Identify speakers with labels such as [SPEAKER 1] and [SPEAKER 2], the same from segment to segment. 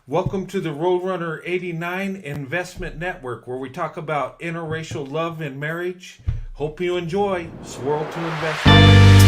[SPEAKER 1] Welcome to the Roadrunner 89 Investment Network, where we talk about interracial love and marriage. Hope you enjoy Swirl to Investment.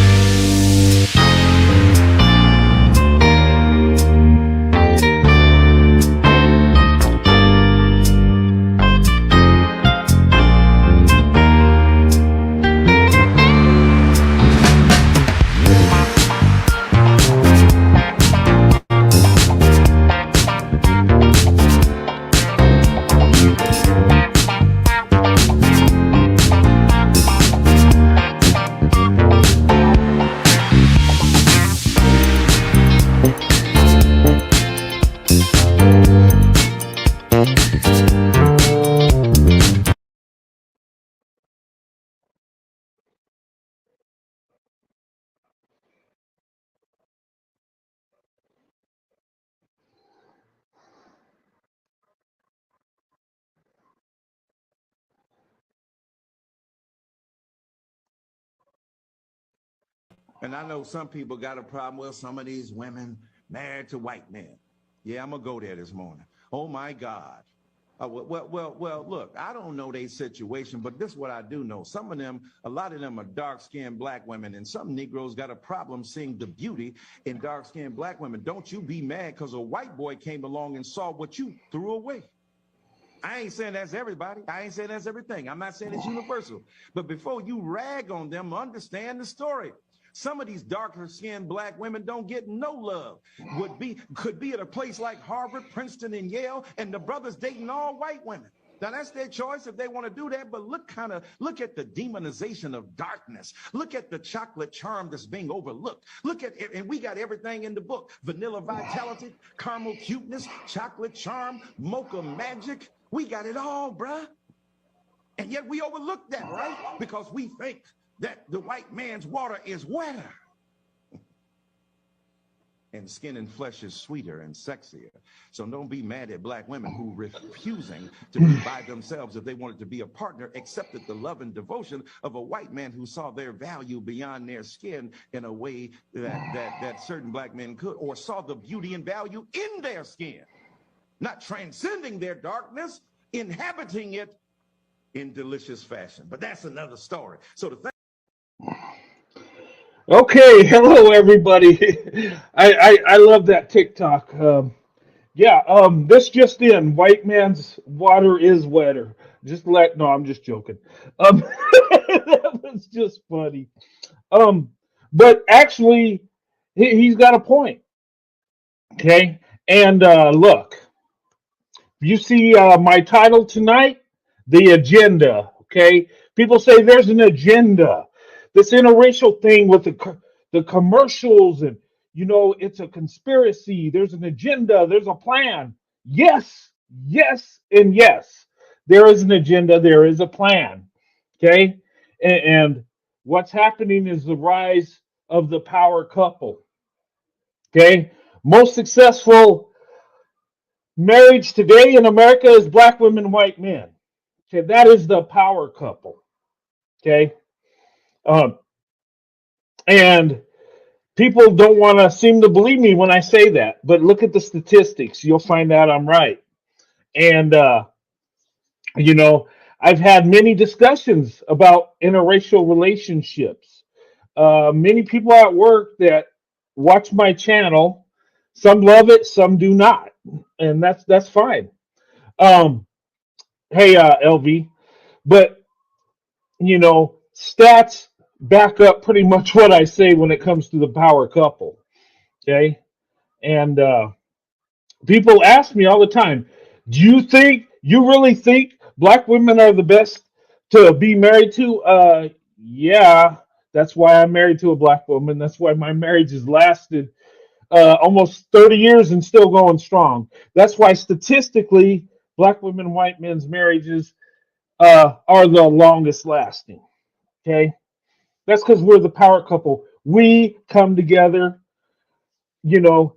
[SPEAKER 2] And I know some people got a problem with some of these women married to white men. Yeah, I'm gonna go there this morning. Oh my God. Look, I don't know their situation, but this is what I do know. Some of them, a lot of them are dark-skinned black women, and some Negroes got a problem seeing the beauty in dark-skinned black women. Don't you be mad because a white boy came along and saw what you threw away. I ain't saying that's everybody. I ain't saying that's everything. I'm not saying it's universal. But before you rag on them, understand the story. Some of these darker skinned black women don't get no love. Could be at a place like Harvard, Princeton, and Yale, and the brothers dating all white women. Now that's their choice if they want to do that, but look at the demonization of darkness. Look at the chocolate charm that's being overlooked. Look at it, and we got everything in the book: vanilla vitality, caramel cuteness, chocolate charm, mocha magic. We got it all, bruh. And yet we overlook that, right? Because we think that the white man's water is wetter. And skin and flesh is sweeter and sexier. So don't be mad at black women who refusing to be by themselves if they wanted to be a partner, accepted the love and devotion of a white man who saw their value beyond their skin in a way that certain black men could, or saw the beauty and value in their skin, not transcending their darkness, inhabiting it in delicious fashion. But that's another story. So the thing.
[SPEAKER 3] Okay, hello everybody. I love that TikTok. This just in: white man's water is wetter. No, I'm just joking. That was just funny. Um, but actually, he's got a point. Okay, and look, you see my title tonight, the agenda. Okay, people say there's an agenda. This interracial thing with the commercials, and it's a conspiracy. There's an agenda. There's a plan. Yes, yes, and yes. There is an agenda. There is a plan. Okay, and what's happening is the rise of the power couple. Okay, most successful marriage today in America is black women, white men. Okay, that is the power couple. Okay, um, and people don't want to seem to believe me when I say that, but look at the statistics. You'll find out I'm right. And you know, I've had many discussions about interracial relationships. Many people at work that watch my channel, some love it, some do not, and that's fine. Um, hey, LV, but stats back up pretty much what I say when it comes to the power couple. Okay, and people ask me all the time, "Do you really think black women are the best to be married to?" Yeah, that's why I'm married to a black woman. That's why my marriage has lasted almost 30 years and still going strong. That's why statistically, black women, white men's marriages are the longest lasting. Okay, that's because we're the power couple. We come together,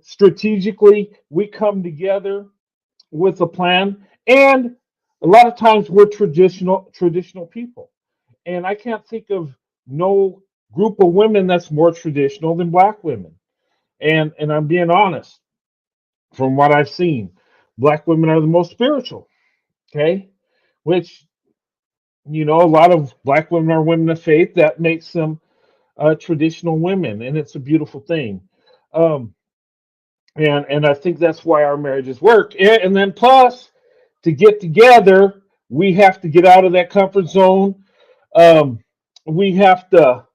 [SPEAKER 3] strategically. We come together with a plan, and a lot of times we're traditional people. And I can't think of no group of women that's more traditional than black women. And I'm being honest from what I've seen. Black women are the most spiritual. Okay, which a lot of black women are women of faith. That makes them traditional women, and it's a beautiful thing. Um, and I think that's why our marriages work. And then plus, to get together, we have to get out of that comfort zone. Um, we have to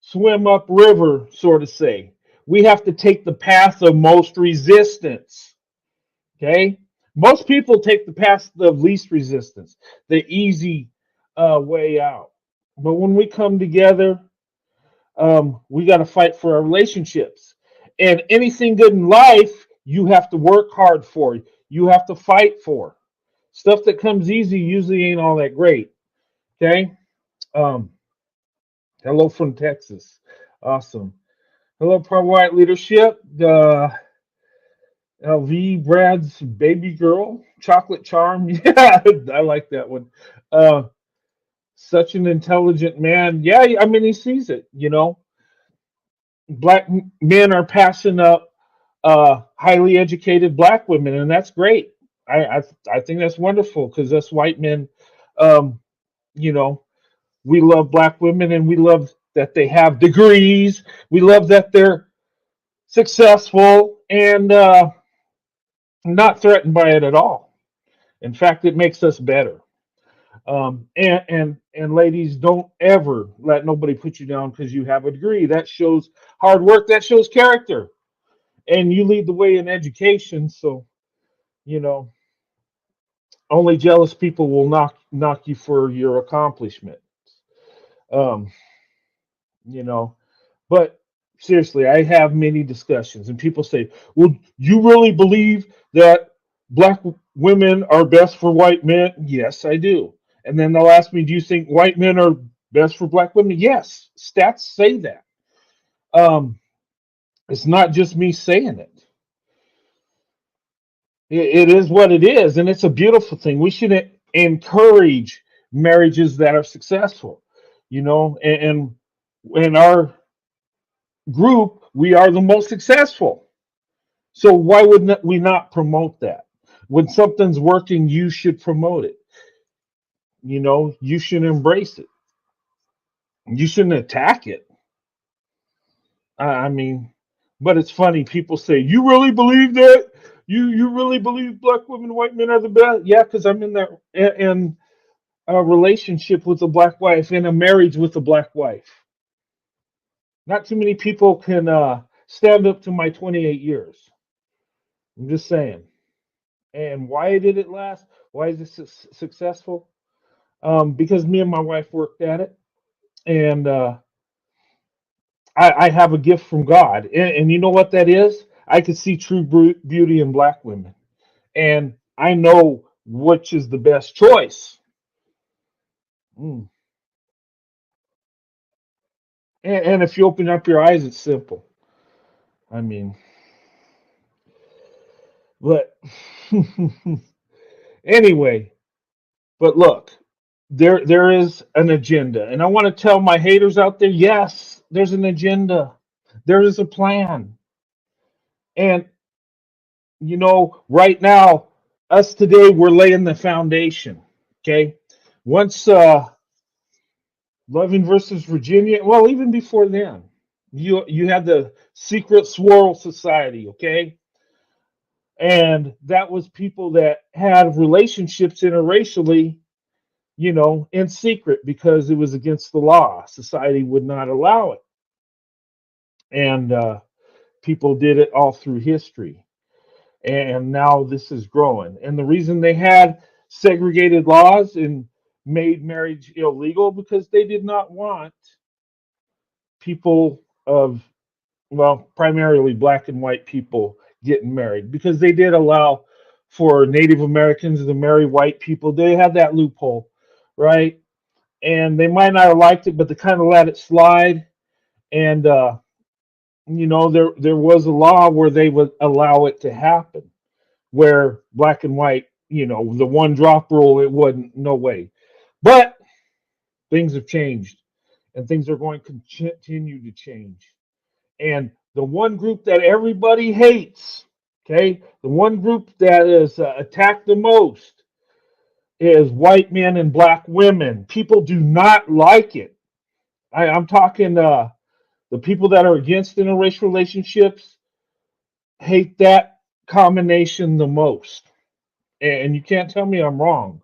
[SPEAKER 3] swim upriver, sort of say. We have to take the path of most resistance. Okay, most people take the path of least resistance, the easy way out. But when we come together, we got to fight for our relationships. And anything good in life, you have to work hard for. You have to fight for. Stuff that comes easy usually ain't all that great. Okay. Um, hello from Texas. Awesome. Hello, Pro White Leadership. LV, Brad's baby girl, chocolate charm. Yeah, I like that one. Uh, such an intelligent man. Yeah, I mean, he sees it. Black men are passing up highly educated black women, and that's great. I think that's wonderful because us white men, um, you know, we love black women and we love that they have degrees. We love that they're successful and not threatened by it at all. In fact, it makes us better. And ladies, don't ever let nobody put you down because you have a degree. That shows hard work. That shows character. And you lead the way in education. So you know, only jealous people will knock you for your accomplishment. Um, you know, but seriously, I have many discussions, and people say, "Well, you really believe that black women are best for white men?" Yes, I do. And then they'll ask me, "Do you think white men are best for black women?" Yes, stats say that. Um, it's not just me saying it. It is what it is, and it's a beautiful thing. We should encourage marriages that are successful, and in our group, we are the most successful. So why would we not promote that? When something's working, you should promote it. You should embrace it. You shouldn't attack it. I mean, but it's funny. People say, "You really believe that? You really believe black women, and white men are the best?" Yeah, because I'm in that in a relationship with a black wife, in a marriage with a black wife. Not too many people can stand up to my 28 years. I'm just saying. And why did it last? Why is it successful? Because me and my wife worked at it, and I have a gift from God. And you know what that is? I can see true beauty in black women, and I know which is the best choice. Mm. And if you open up your eyes, it's simple. I mean, but anyway, but look, there is an agenda, and I want to tell my haters out there, yes, there's an agenda, there is a plan, and right now, us today, we're laying the foundation. Okay, once Loving versus Virginia, well, even before then, you had the secret swirl society. Okay, and that was people that had relationships interracially, in secret because it was against the law. Society would not allow it. And people did it all through history. And now this is growing. And the reason they had segregated laws and made marriage illegal because they did not want people of, well, primarily black and white people getting married because they did allow for Native Americans to marry white people. They had that loophole, right? And they might not have liked it, but they kind of let it slide. And there was a law where they would allow it to happen, where black and white, the one drop rule, it wasn't, no way. But things have changed, and things are going to continue to change. And the one group that everybody hates, okay, The one group that is attacked the most is white men and black women. People do not like it. I'm talking the people that are against interracial relationships hate that combination the most. And you can't tell me I'm wrong.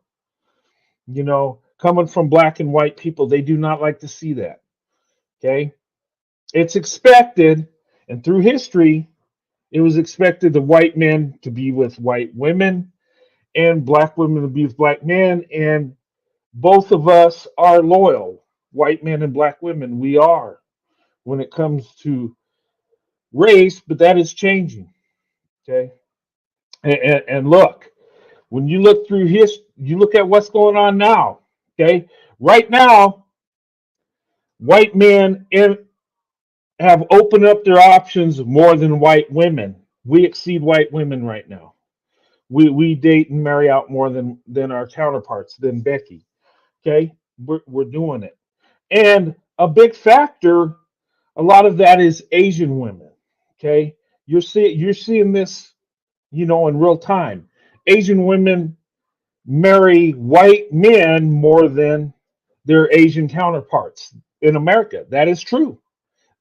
[SPEAKER 3] Coming from black and white people, they do not like to see that. Okay? It's expected, and through history, it was expected the white men to be with white women and black women to be with black men. And both of us are loyal, white men and black women. We are when it comes to race, but that is changing. Okay. And look, when you look through history, you look at what's going on now. Okay. Right now, white men have opened up their options more than white women. We exceed white women right now. We date and marry out more than our counterparts, than Becky. Okay, we're doing it, and a big factor, a lot of that is Asian women. Okay, you're seeing this, in real time. Asian women marry white men more than their Asian counterparts in America. That is true.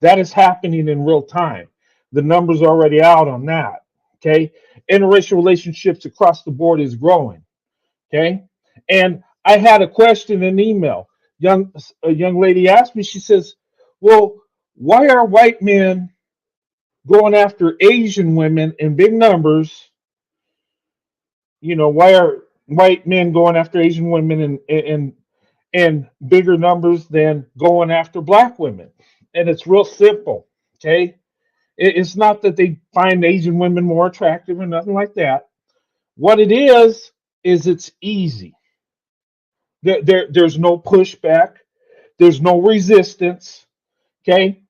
[SPEAKER 3] That is happening in real time. The numbers are already out on that. Okay. Interracial relationships across the board is growing. Okay. And I had a question in email. A young lady asked me, she says, well, why are white men going after Asian women in big numbers? Why are white men going after Asian women in bigger numbers than going after black women? And it's real simple. Okay. It's not that they find Asian women more attractive or nothing like that. What it is it's easy. There's no pushback. There's no resistance. Okay.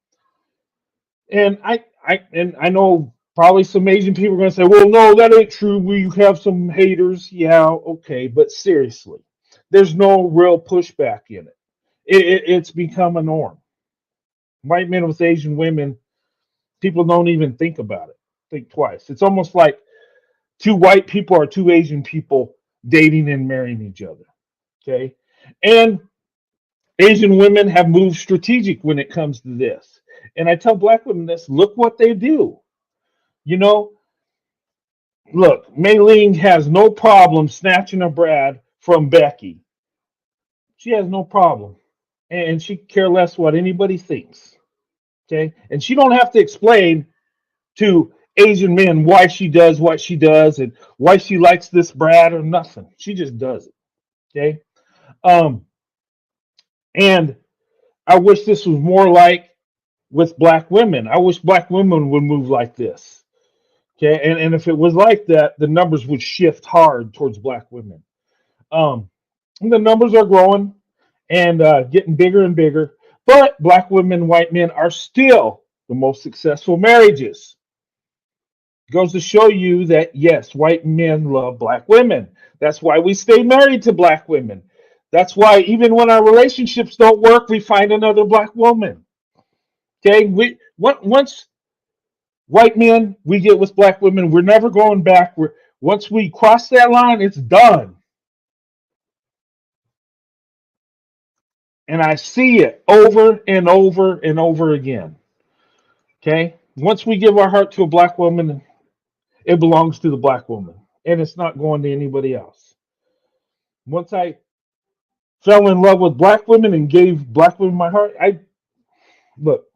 [SPEAKER 3] And I know probably some Asian people are going to say, well, no, that ain't true. We have some haters. Yeah, okay. But seriously, there's no real pushback in it. It's become a norm. White men with Asian women, people don't even think about it, think twice. It's almost like two white people or two Asian people dating and marrying each other. Okay. And Asian women have moved strategic when it comes to this. And I tell black women this, look what they do. You know, look, Maylene has no problem snatching a Brad from Becky. She has no problem. And she care less what anybody thinks. Okay. And she don't have to explain to Asian men why she does what she does and why she likes this Brad or nothing. She just does it. Okay. Um, and I wish this was more like with black women. I wish black women would move like this. Okay. And if it was like that, the numbers would shift hard towards black women. Um, and the numbers are growing and getting bigger and bigger. But black women and white men are still the most successful marriages. Goes to show you that yes, white men love black women. That's why we stay married to black women. That's why even when our relationships don't work, we find another black woman. Okay, once white men we get with black women, we're never going back. Once we cross that line, it's done. And I see it over and over and over again. Okay, once we give our heart to a black woman, it belongs to the black woman, and it's not going to anybody else. Once I fell in love with black women and gave black women my heart, I look,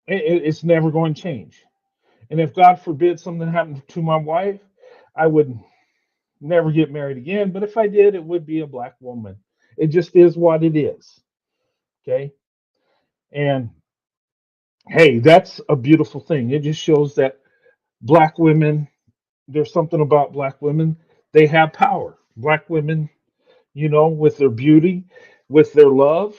[SPEAKER 3] it's never going to change. And if God forbid something happened to my wife, I would never get married again. But if I did, it would be a black woman. It just is what it is. Okay. And hey, that's a beautiful thing. It just shows that black women, there's something about black women, they have power. Black women, with their beauty, with their love,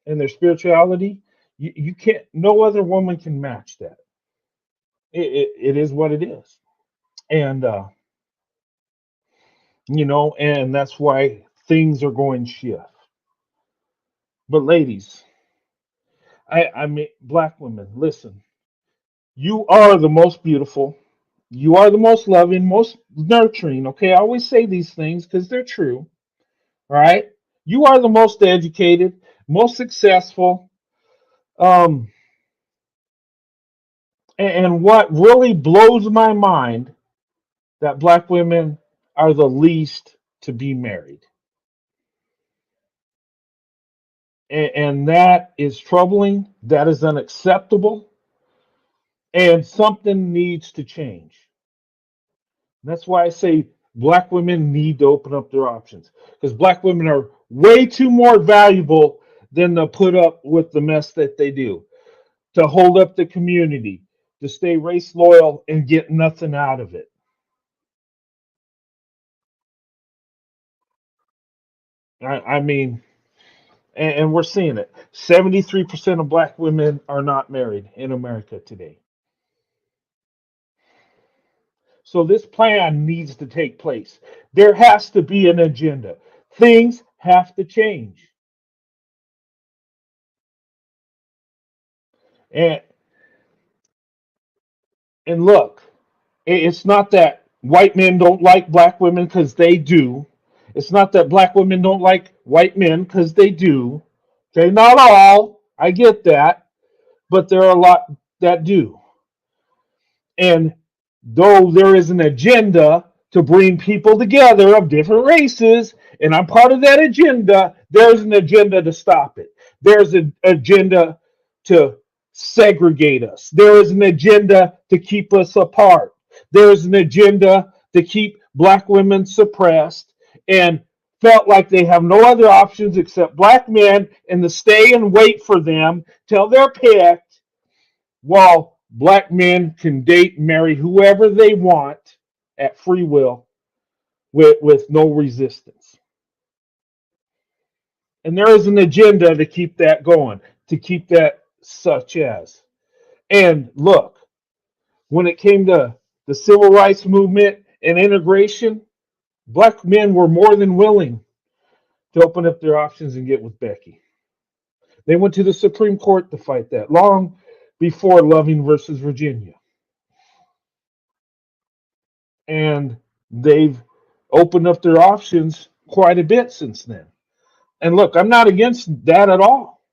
[SPEAKER 3] and their spirituality, you can't, no other woman can match that. It is what it is. And, and that's why things are going to shift. But ladies, I mean, black women, listen, You are the most beautiful. You are the most loving, most nurturing. Okay, I always say these things because they're true. All right. You are the most educated, most successful. Um, and what really blows my mind that black women are the least to be married. And that is troubling. That is unacceptable. And something needs to change. That's why I say black women need to open up their options because black women are way too more valuable than to put up with the mess that they do, to hold up the community, to stay race loyal and get nothing out of it. I mean, and we're seeing it. 73% of black women are not married in America today. So this plan needs to take place. There has to be an agenda. Things have to change. And and look, it's not that white men don't like black women because they do. It's not that black women don't like white men because they do. Okay, not all. I get that, but there are a lot that do. And though there is an agenda to bring people together of different races, and I'm part of that agenda, there's an agenda to stop it. There's an agenda to segregate us. There is an agenda to keep us apart. There is an agenda to keep black women suppressed and felt like they have no other options except black men and to stay and wait for them till they're picked while black men can date and marry whoever they want at free will with no resistance. And there is an agenda to keep that going, to keep that such as. And look, when it came to the civil rights movement and integration, black men were more than willing to open up their options and get with Becky. They went to the Supreme Court to fight that long before Loving versus Virginia. And they've opened up their options quite a bit since then. And look, I'm not against that at all.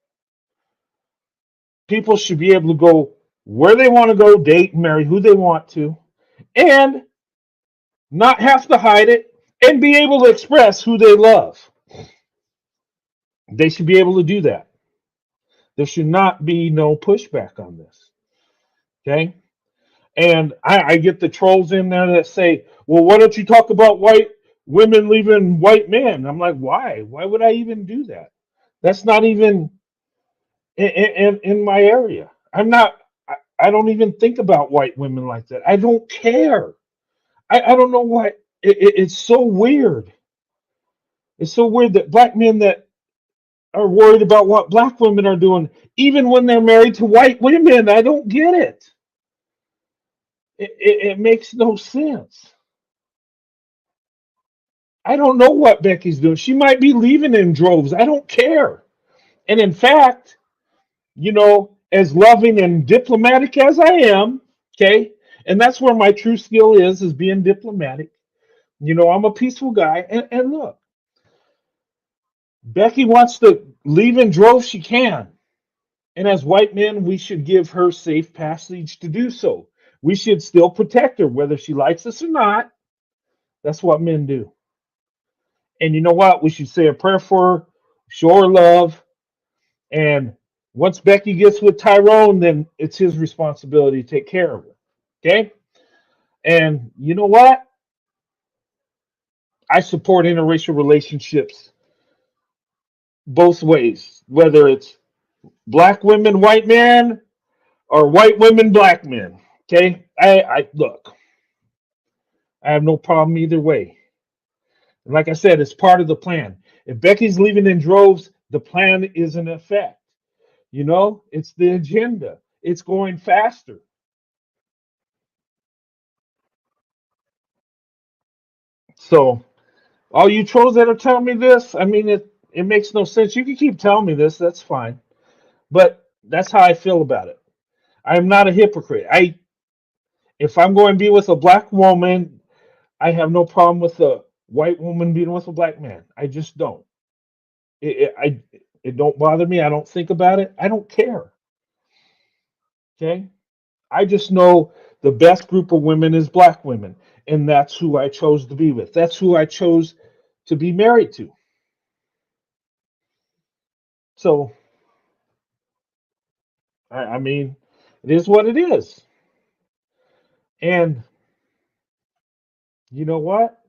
[SPEAKER 3] People should be able to go where they want to go, date and marry who they want to, and not have to hide it and be able to express who they love. They should be able to do that. There should not be no pushback on this. Okay? And I get the trolls in there that say, well, why don't you talk about white women leaving white men? I'm like, why? Why would I even do that? That's not even in my area. I don't even think about white women like that. I don't care. I don't know why. It's so weird. It's so weird that black men that are worried about what black women are doing, even when they're married to white women, I don't get it. It makes no sense. I don't know what Becky's doing. She might be leaving in droves. I don't care. And in fact, as loving and diplomatic as I am, okay, and that's where my true skill is being diplomatic. I'm a peaceful guy. And look, Becky wants to leave in droves, she can. And as white men, we should give her safe passage to do so. We should still protect her, whether she likes us or not. That's what men do. And you know what? We should say a prayer for her, show her love. And once Becky gets with Tyrone, then it's his responsibility to take care of her. Okay? And you know what? I support interracial relationships both ways, whether it's black women, white men, or white women, black men. Okay? I look, I have no problem either way. And like I said, it's part of the plan. If Becky's leaving in droves, the plan is in effect. It's the agenda. It's going faster. So, all you trolls that are telling me this, I mean, it makes no sense. You can keep telling me this, that's fine. But that's how I feel about it. I'm not a hypocrite. If I'm going to be with a black woman, I have no problem with a white woman being with a black man. I just don't. It don't bother me. I don't think about it. I don't care. Okay. I just know the best group of women is black women, and that's who I chose to be with. That's who I chose to be married to. So, I mean, it is what it is. And you know what?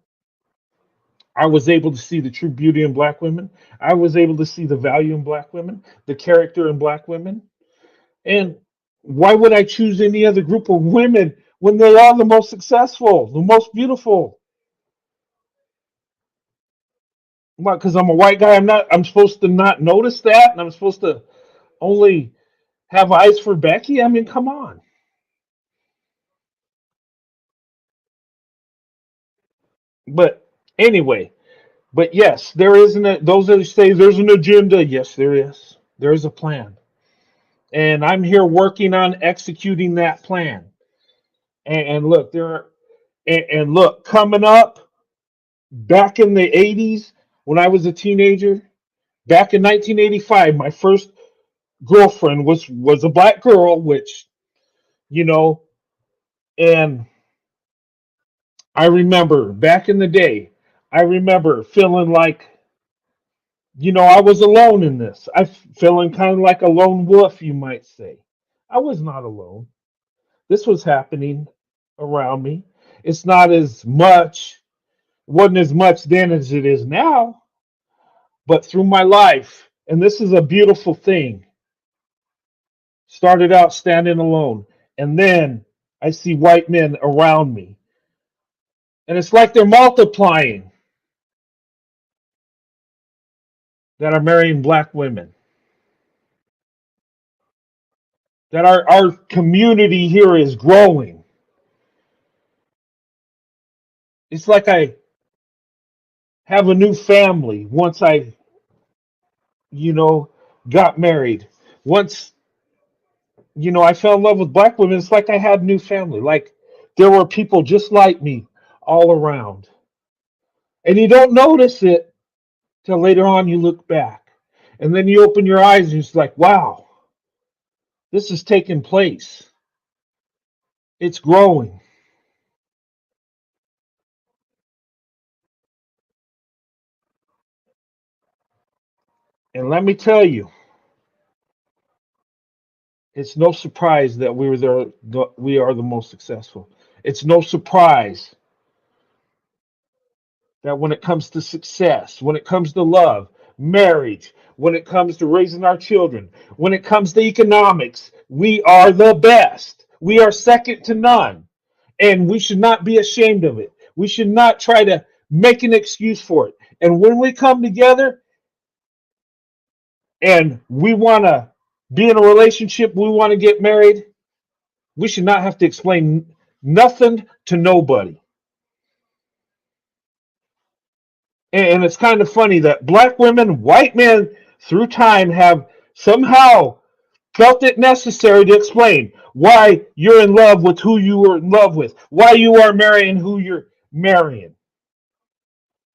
[SPEAKER 3] I was able to see the true beauty in black women. I was able to see the value in black women, the character in black women. And why would I choose any other group of women when they are the most successful, the most beautiful? What, because I'm a white guy, I'm supposed to not notice that, and I'm supposed to only have eyes for Becky? I mean, come on. But anyway, but yes, there isn't a, those that say there's an agenda. Yes, there is. There is a plan. And I'm here working on executing that plan. And look, and look, coming up back in the 80s when I was a teenager, back in 1985, my first girlfriend was a black girl, which, you know, and I remember back in the day, I remember feeling like, I was alone in this. I feeling kind of like a lone wolf, you might say. I was not alone. This was happening around me. It's not as much, wasn't as much then as it is now, but through my life, and this is a beautiful thing. Started out standing alone, and then I see white men around me, and it's like they're multiplying that are marrying black women. That our community here is growing. It's like I have a new family once I, you know, got married. Once, I fell in love with black women, it's like I had a new family. Like there were people just like me all around. And you don't notice it till later on you look back. And then you open your eyes and it's like, wow, this is taking place. It's growing. And let me tell you, it's no surprise that we are the most successful. It's no surprise that when it comes to success, when it comes to love, marriage, when it comes to raising our children, when it comes to economics, we are the best. We are second to none. And we should not be ashamed of it. We should not try to make an excuse for it. And when we come together and we want to be in a relationship, we want to get married, we should not have to explain nothing to nobody. And it's kind of funny that black women, white men, through time have somehow felt it necessary to explain why you're in love with who you were in love with, why you are marrying who you're marrying.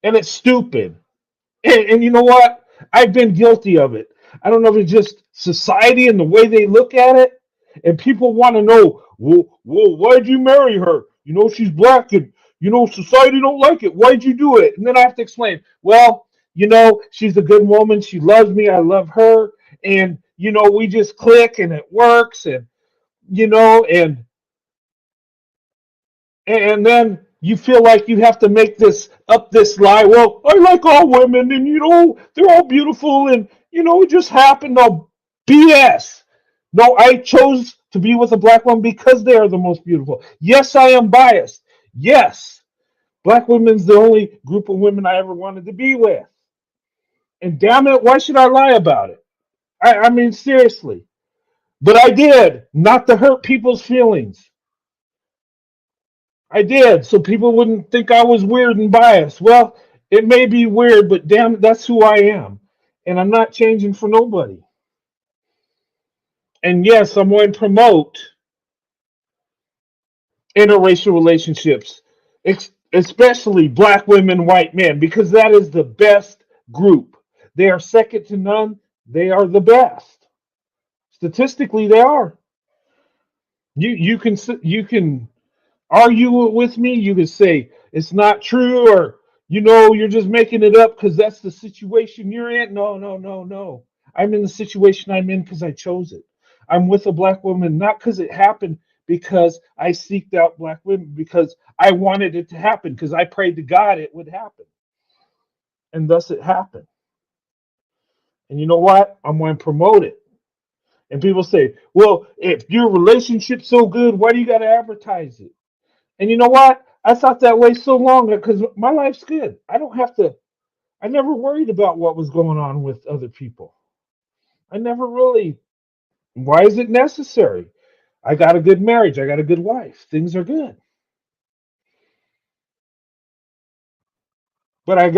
[SPEAKER 3] And it's stupid. And you know what? I've been guilty of it. I don't know if it's just society and the way they look at it. And people want to know, well, why'd you marry her? She's black and, society don't like it. Why'd you do it? And then I have to explain, well, she's a good woman. She loves me. I love her. And, we just click and it works. And, you know, and and then you feel like you have to make this lie. Well, I like all women, and they're all beautiful, and it just happened. No BS. No, I chose to be with a black woman because they are the most beautiful. Yes, I am biased. Yes, black women's the only group of women I ever wanted to be with. And damn it, why should I lie about it? I mean, seriously. But I did, not to hurt people's feelings. I did, so people wouldn't think I was weird and biased. Well, it may be weird, but damn it, that's who I am. And I'm not changing for nobody. And yes, I'm going to promote. interracial relationships, especially black women, white men, because that is the best group. They are second to none. They are the best. Statistically, they are. You can argue it with me. You can say it's not true, or you're just making it up because that's the situation you're in. No, no, no, no. I'm in the situation I'm in because I chose it. I'm with a black woman not because it happened, because I seeked out black women, because I wanted it to happen, because I prayed to God it would happen, and thus it happened. And you know what? I'm going to promote it. And people say, "Well, if your relationship's so good, why do you got to advertise it?" And you know what? I thought that way so long because my life's good. I don't have to. I never worried about what was going on with other people. I never really. Why is it necessary? I got a good marriage. I got a good wife. Things are good. But I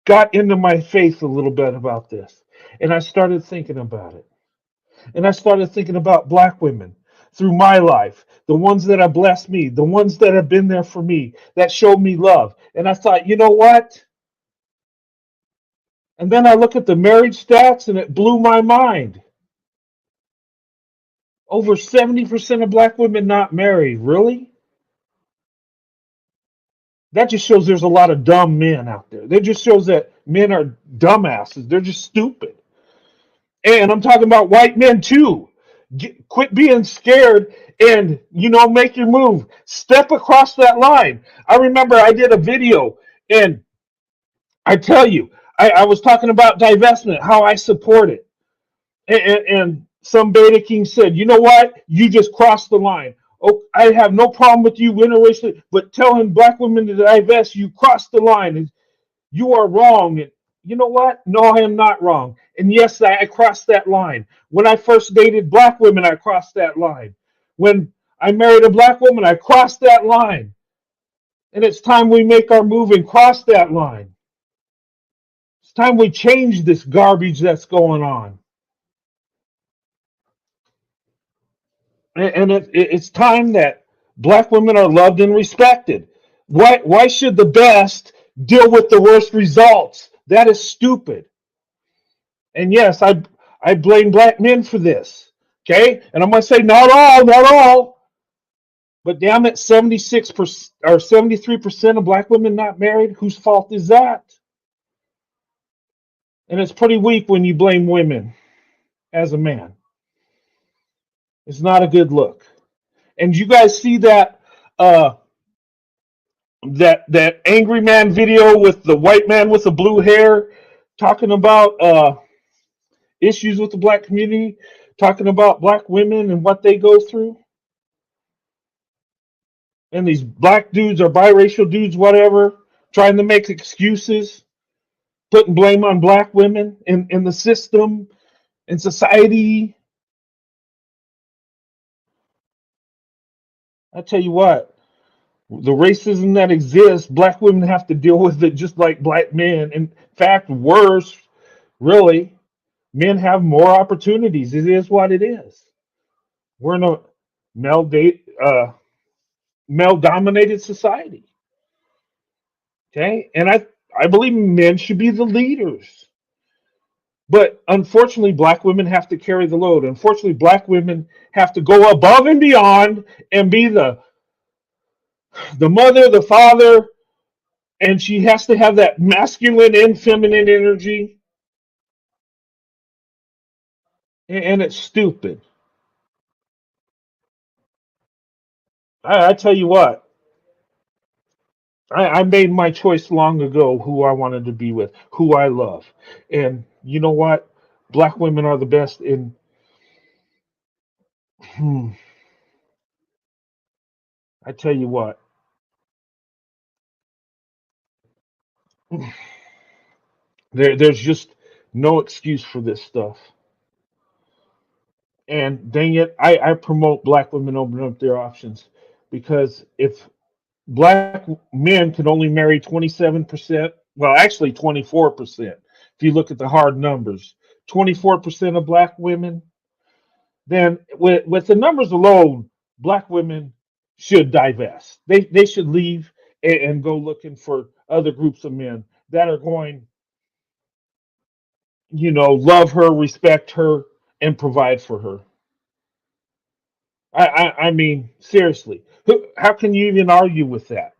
[SPEAKER 3] got into my faith a little bit about this, and I started thinking about it. And I started thinking about black women through my life, the ones that have blessed me, the ones that have been there for me, that showed me love. And I thought, you know what? And then I look at the marriage stats and it blew my mind. Over 70% of black women not married. Really? That just shows there's a lot of dumb men out there. That just shows that men are dumbasses. They're just stupid. And I'm talking about white men too. Quit being scared and, make your move. Step across that line. I remember I did a video, and I tell you, I was talking about divestment, how I support it. And some Beta King said, you know what? You just crossed the line. Oh, I have no problem with you interracially, but telling black women to divest, you crossed the line. And you are wrong. And you know what? No, I am not wrong. And yes, I crossed that line. When I first dated black women, I crossed that line. When I married a black woman, I crossed that line. And it's time we make our move and cross that line. It's time we change this garbage that's going on. And it's time that black women are loved and respected. Why should the best deal with the worst results? That is stupid. And yes, I blame black men for this. Okay? And I'm going to say not all, but damn it, 76% or 73% of black women not married. Whose fault is that? And it's pretty weak when you blame women as a man. It's not a good look. And you guys see uh that angry man video with the white man with the blue hair talking about issues with the black community, talking about black women and what they go through. And these black dudes or biracial dudes, whatever, trying to make excuses, putting blame on black women in the system, in society. I tell you what, the racism that exists, black women have to deal with it just like black men. In fact, worse, really. Men have more opportunities. It is what it is. We're in a male date, male dominated society. Okay, and I believe men should be the leaders. But unfortunately, black women have to carry the load. Unfortunately, black women have to go above and beyond and be the mother, the father, and she has to have that masculine and feminine energy. And it's stupid. I tell you what, I made my choice long ago who I wanted to be with, who I love. And you know what? Black women are the best in. Hmm, I tell you what, there's just no excuse for this stuff. And dang it, I promote black women opening up their options, because if black men can only marry 27%, well, actually 24%, if you look at the hard numbers, 24% of black women, then with the numbers alone, black women should divest. They should leave and go looking for other groups of men that are going, love her, respect her, and provide for her. I mean, seriously, how can you even argue with that?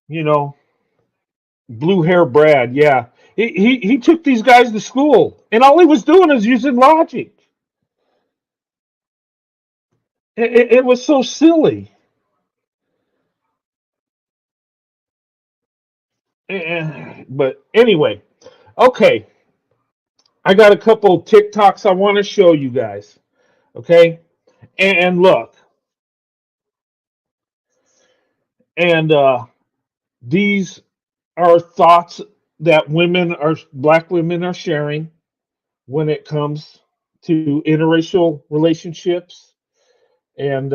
[SPEAKER 3] You know, blue hair Brad, yeah, he took these guys to school, and all he was doing is using logic. It was so silly. But anyway, okay, I got a couple TikToks I want to show you guys. Okay, and look, and these are thoughts that black women are sharing when it comes to interracial relationships. And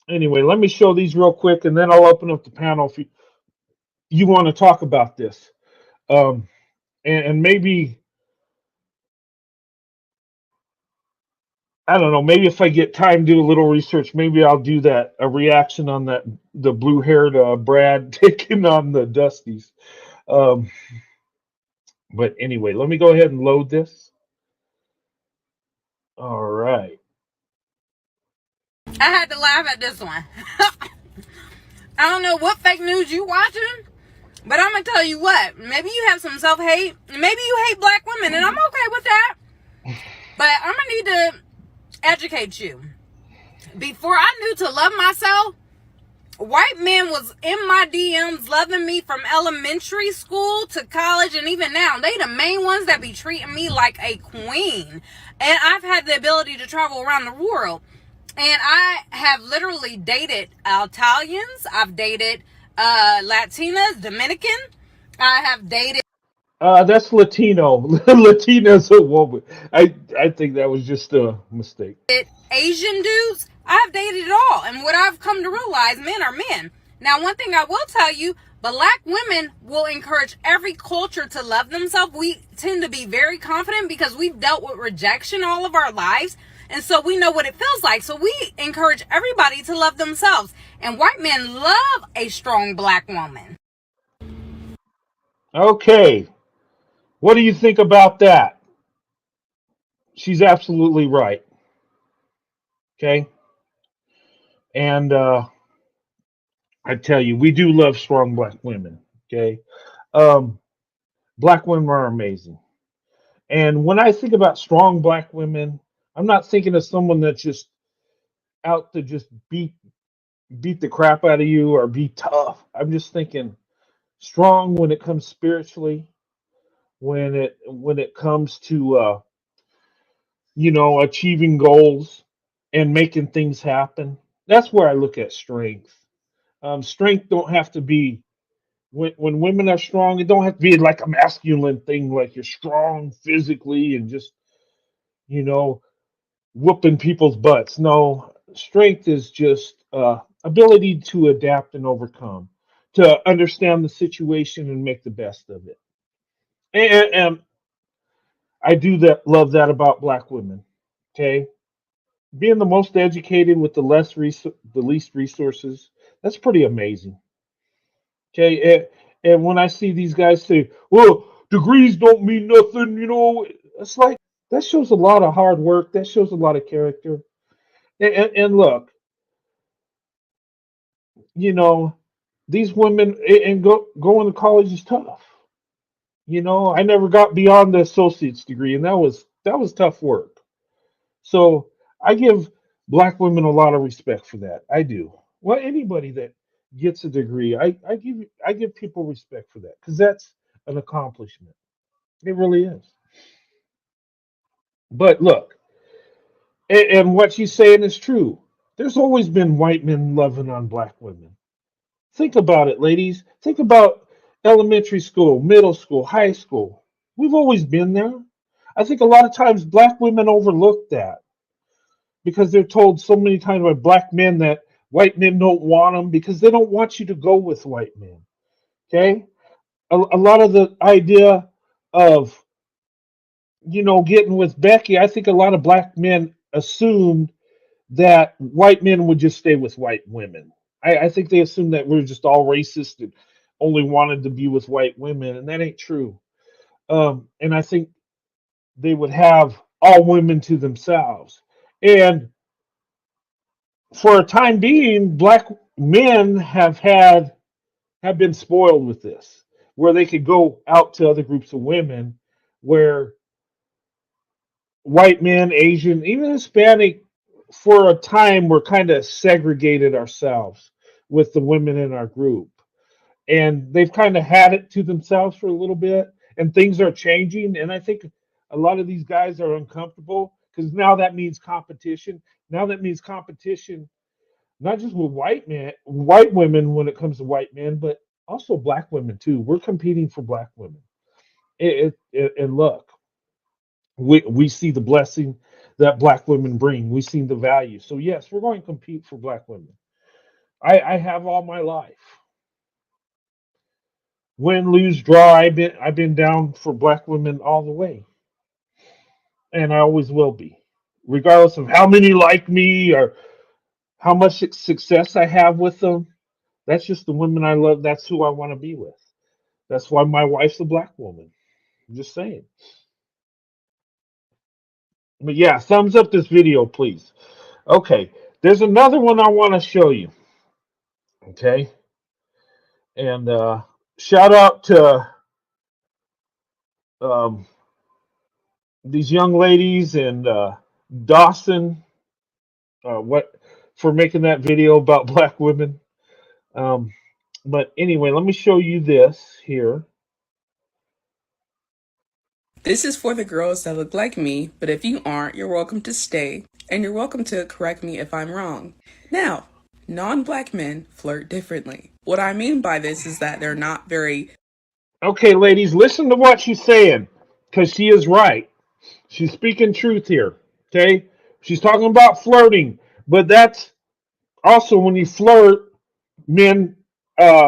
[SPEAKER 3] anyway, let me show these real quick, and then I'll open up the panel if you want to talk about this. Um, and maybe, I don't know, maybe if I get time, do a little research, maybe I'll do a reaction on the blue haired Brad taking on the Dusties. Um, but anyway, let me go ahead and load this. All right.
[SPEAKER 4] I had to laugh at this one. I don't know what fake news you watching, but I'm gonna tell you what. Maybe you have some self-hate. Maybe you hate black women, and I'm okay with that. But I'm gonna need to educate you. Before I knew to love myself, white men was in my DMs loving me from elementary school to college, and even now. They the main ones that be treating me like a queen. And I've had the ability to travel around the world. And I have literally dated Italians. I've dated Latinas, Dominican. I have dated
[SPEAKER 3] That's Latino. Latina's a woman. I think that was just a mistake.
[SPEAKER 4] Asian dudes. I've dated it all. And what I've come to realize, men are men. Now, one thing I will tell you, black women will encourage every culture to love themselves. We tend to be very confident because we've dealt with rejection all of our lives. And so we know what it feels like. So we encourage everybody to love themselves. And white men love a strong black woman.
[SPEAKER 3] Okay. What do you think about that? She's absolutely right. Okay. And I tell you, we do love strong black women. Okay. Um, Black women are amazing. And when I think about strong black women, I'm not thinking of someone that's just out to just beat the crap out of you or be tough. I'm just thinking strong when it comes spiritually, when it comes to achieving goals and making things happen. That's where I look at strength. Strength don't have to be when women are strong. It don't have to be like a masculine thing, like you're strong physically and just you know whooping people's butts. No, strength is just ability to adapt and overcome, to understand the situation and make the best of it. And I do that. Love that about black women. Okay, being the most educated with the least resources. That's pretty amazing. Okay, and when I see these guys say, "Well, degrees don't mean nothing," it's like that shows a lot of hard work. That shows a lot of character. And look, you know, these women and going to college is tough. I never got beyond the associate's degree, and that was tough work. So I give black women a lot of respect for that. I do. Well, anybody that gets a degree, I give people respect for that because that's an accomplishment. It really is. But look, and what she's saying is true. There's always been white men loving on black women. Think about it, ladies. Think about elementary school, middle school, high school. We've always been there. I think a lot of times black women overlook that because they're told so many times by black men that white men don't want them because they don't want you to go with white men. Okay? A lot of the idea of, getting with Becky, I think a lot of black men assumed that white men would just stay with white women. I think they assume that we're just all racist and only wanted to be with white women, and that ain't true. And I think they would have all women to themselves. And for a time being, black men have been spoiled with this, where they could go out to other groups of women, where white men, Asian, even Hispanic, for a time, were kind of segregated ourselves with the women in our group. And they've kind of had it to themselves for a little bit, and things are changing. And I think a lot of these guys are uncomfortable because now that means competition. Now that means competition, not just with white women when it comes to white men, but also black women too. We're competing for black women. And look, we see the blessing that black women bring. We see the value. So yes, we're going to compete for black women. I have all my life. Win, lose, draw. I've been down for black women all the way, and I always will be, regardless of how many like me or how much success I have with them. That's just the women I love. That's who I want to be with. That's why my wife's a black woman. I'm just saying. But yeah, thumbs up this video, please. Okay, there's another one I want to show you. Okay, and shout out to um, these young ladies and Dawson. What for making that video about black women. Um, but anyway, let me show you this here.
[SPEAKER 5] This is for the girls that look like me, but if you aren't, you're welcome to stay, and you're welcome to correct me if I'm wrong. Now, non-black men flirt differently. What I mean by this is that they're not very...
[SPEAKER 3] Okay, ladies, listen to what she's saying, because she is right. She's speaking truth here. Okay, she's talking about flirting, but that's also when you flirt, men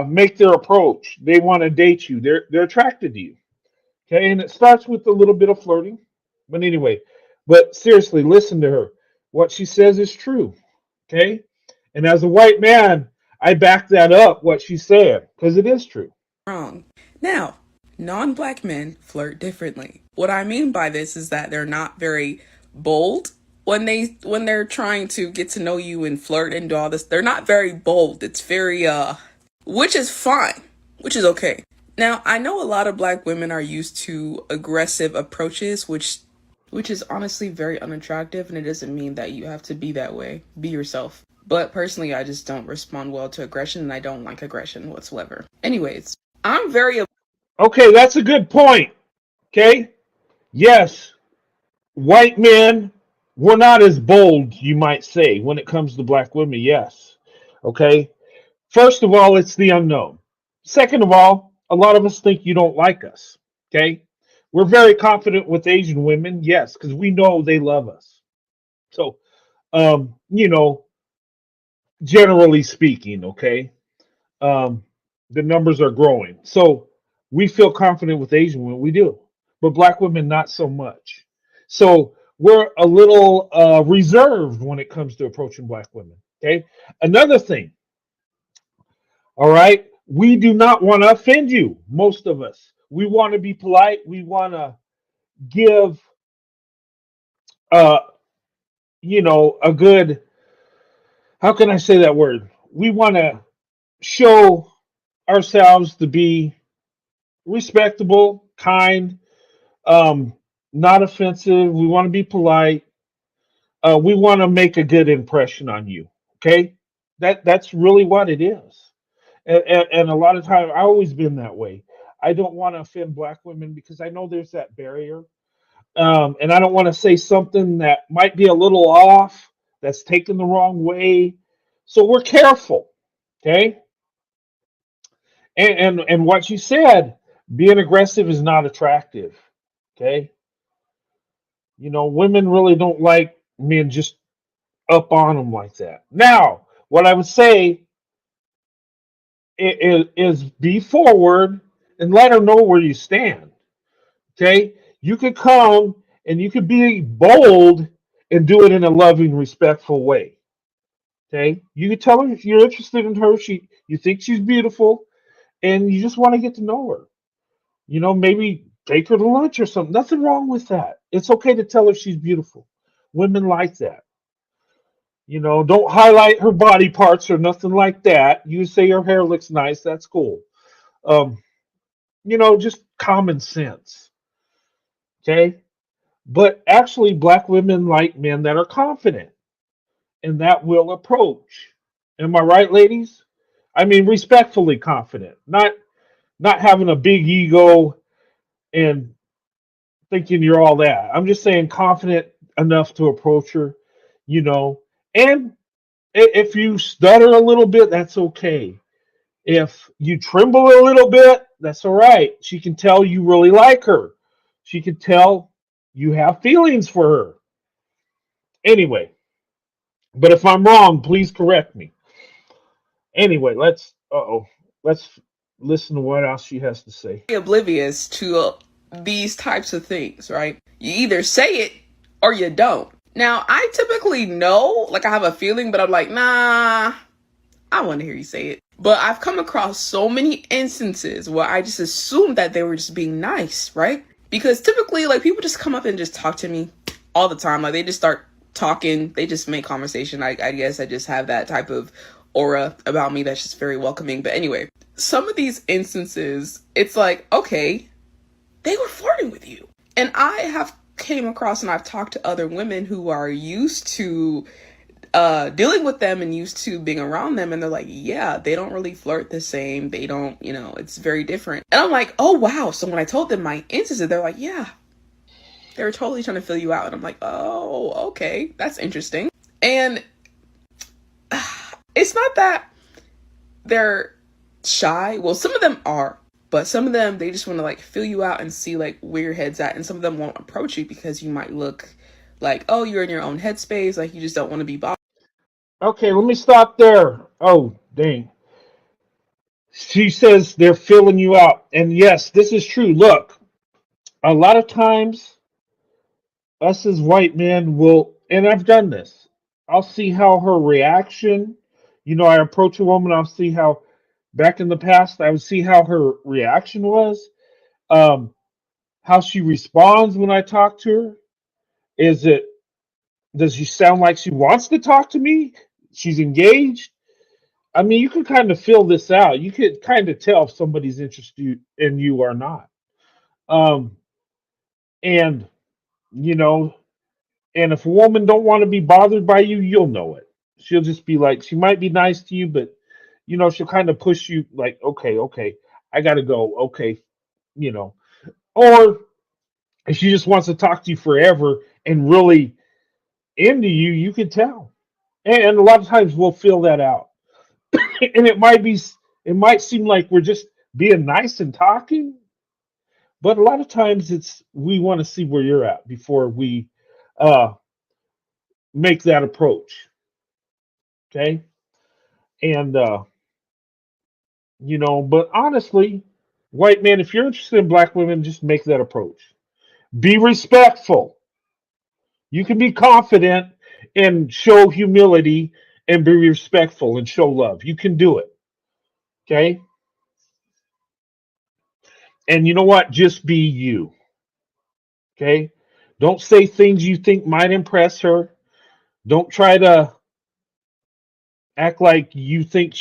[SPEAKER 3] make their approach. They want to date you. They're attracted to you. Okay, and it starts with a little bit of flirting. But anyway, but seriously, listen to her. What she says is true. Okay, and as a white man, I back that up. What she's saying, because it is true.
[SPEAKER 5] wrong. Now, non-black men flirt differently. What I mean by this is that they're not very bold when they're trying to get to know you and flirt and do all this. They're not very bold. It's very which is fine, which is okay. Now, I know a lot of black women are used to aggressive approaches, which is honestly very unattractive, and it doesn't mean that you have to be that way. Be yourself. But personally, I just don't respond well to aggression, and I don't like aggression whatsoever. Anyways, I'm very...
[SPEAKER 3] Okay, that's a good point. Okay, yes, white men were not as bold, you might say, when it comes to black women. Yes. Okay. First of all, it's the unknown. Second of all, a lot of us think you don't like us. Okay. We're very confident with Asian women. Yes, because we know they love us. So, you know, generally speaking, okay, um, the numbers are growing. So we feel confident with Asian women. We do. But black women, not so much. So we're a little reserved when it comes to approaching black women. Okay. Another thing, all right, we do not want to offend you, most of us. We want to be polite. We want to give, uh, a good, how can I say that word? We want to show ourselves to be respectable, kind, um, not offensive. We want to be polite. We want to make a good impression on you. Okay, that's really what it is. And a lot of times, I've always been that way. I don't want to offend black women because I know there's that barrier, and I don't want to say something that might be a little off, that's taken the wrong way. So we're careful. Okay, and what you said, being aggressive is not attractive. Okay, women really don't like men just up on them like that. Now, what I would say is be forward and let her know where you stand. Okay, you could come and you could be bold and do it in a loving, respectful way. Okay, you can tell her if you're interested in her. You think she's beautiful, and you just want to get to know her. Maybe take her to lunch or something. Nothing wrong with that. It's okay to tell her she's beautiful. Women like that. Don't highlight her body parts or nothing like that. You say her hair looks nice. That's cool. Um, just common sense. Okay. But actually, black women like men that are confident and that will approach. Am I right, ladies? I mean, respectfully confident, not having a big ego and thinking you're all that. I'm just saying confident enough to approach her, you know. And if you stutter a little bit, that's okay. If you tremble a little bit, that's all right. She can tell you really like her. She can tell you have feelings for her. Anyway, but if I'm wrong, please correct me. Anyway, let's listen to what else she has to say.
[SPEAKER 5] Oblivious to these types of things, right? You either say it or you don't. Now, I typically know, like I have a feeling, but I'm like, nah, I want to hear you say it. But I've come across so many instances where I just assumed that they were just being nice, right? Because typically, like, people just come up and just talk to me all the time. Like, they just start talking. They just make conversation. I guess I just have that type of aura about me that's just very welcoming. But anyway, some of these instances, it's like, okay, they were flirting with you. And I have came across and I've talked to other women who are used to dealing with them and used to being around them, and they're like, yeah, they don't really flirt the same. They don't, it's very different. And I'm like, oh wow. So when I told them my instances, they're like, yeah, they were totally trying to fill you out. And I'm like, oh, okay, that's interesting. And it's not that they're shy. Well, some of them are, but some of them, they just want to like fill you out and see like where your head's at. And some of them won't approach you because you might look like, oh, you're in your own headspace. Like you just don't want to be bothered.
[SPEAKER 3] Okay, let me stop there. Oh, dang. She says they're filling you out. And yes, this is true. Look, a lot of times, us as white men will, and I've done this, I'll see how her reaction, I approach a woman, I'll see how, back in the past, I would see how her reaction was, um, how she responds when I talk to her. Is it, does she sound like she wants to talk to me? She's engaged? I mean, you can kind of feel this out. You can kind of tell if somebody's interested in you or not. Um, and you know, and if a woman don't want to be bothered by you, you'll know it. She'll just be like, she might be nice to you, but she'll kind of push you like, okay, okay, I gotta go, okay, you know, or if she just wants to talk to you forever and really into you, you can tell. And a lot of times we'll feel that out, and it might seem like we're just being nice and talking, but a lot of times it's we want to see where you're at before we uh, make that approach. Okay, and but honestly, white men, if you're interested in black women, just make that approach. Be respectful. You can be confident and show humility and be respectful and show love. You can do it. Okay, and you know what? Just be you. Okay, don't say things you think might impress her. Don't try to act like you think.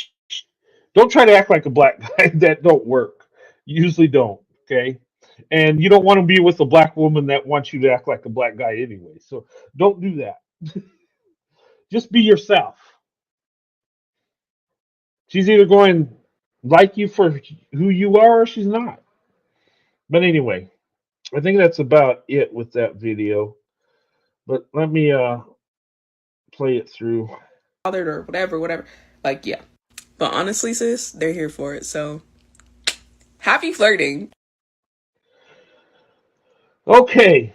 [SPEAKER 3] Don't try to act like a black guy. That don't work. You usually don't. Okay, and you don't want to be with a black woman that wants you to act like a black guy anyway. So don't do that. Just be yourself. She's either going to like you for who you are or she's not. But anyway, I think that's about it with that video. But let me play it through.
[SPEAKER 5] Or whatever. Like, yeah. But honestly, sis, they're here for it. So happy flirting.
[SPEAKER 3] Okay,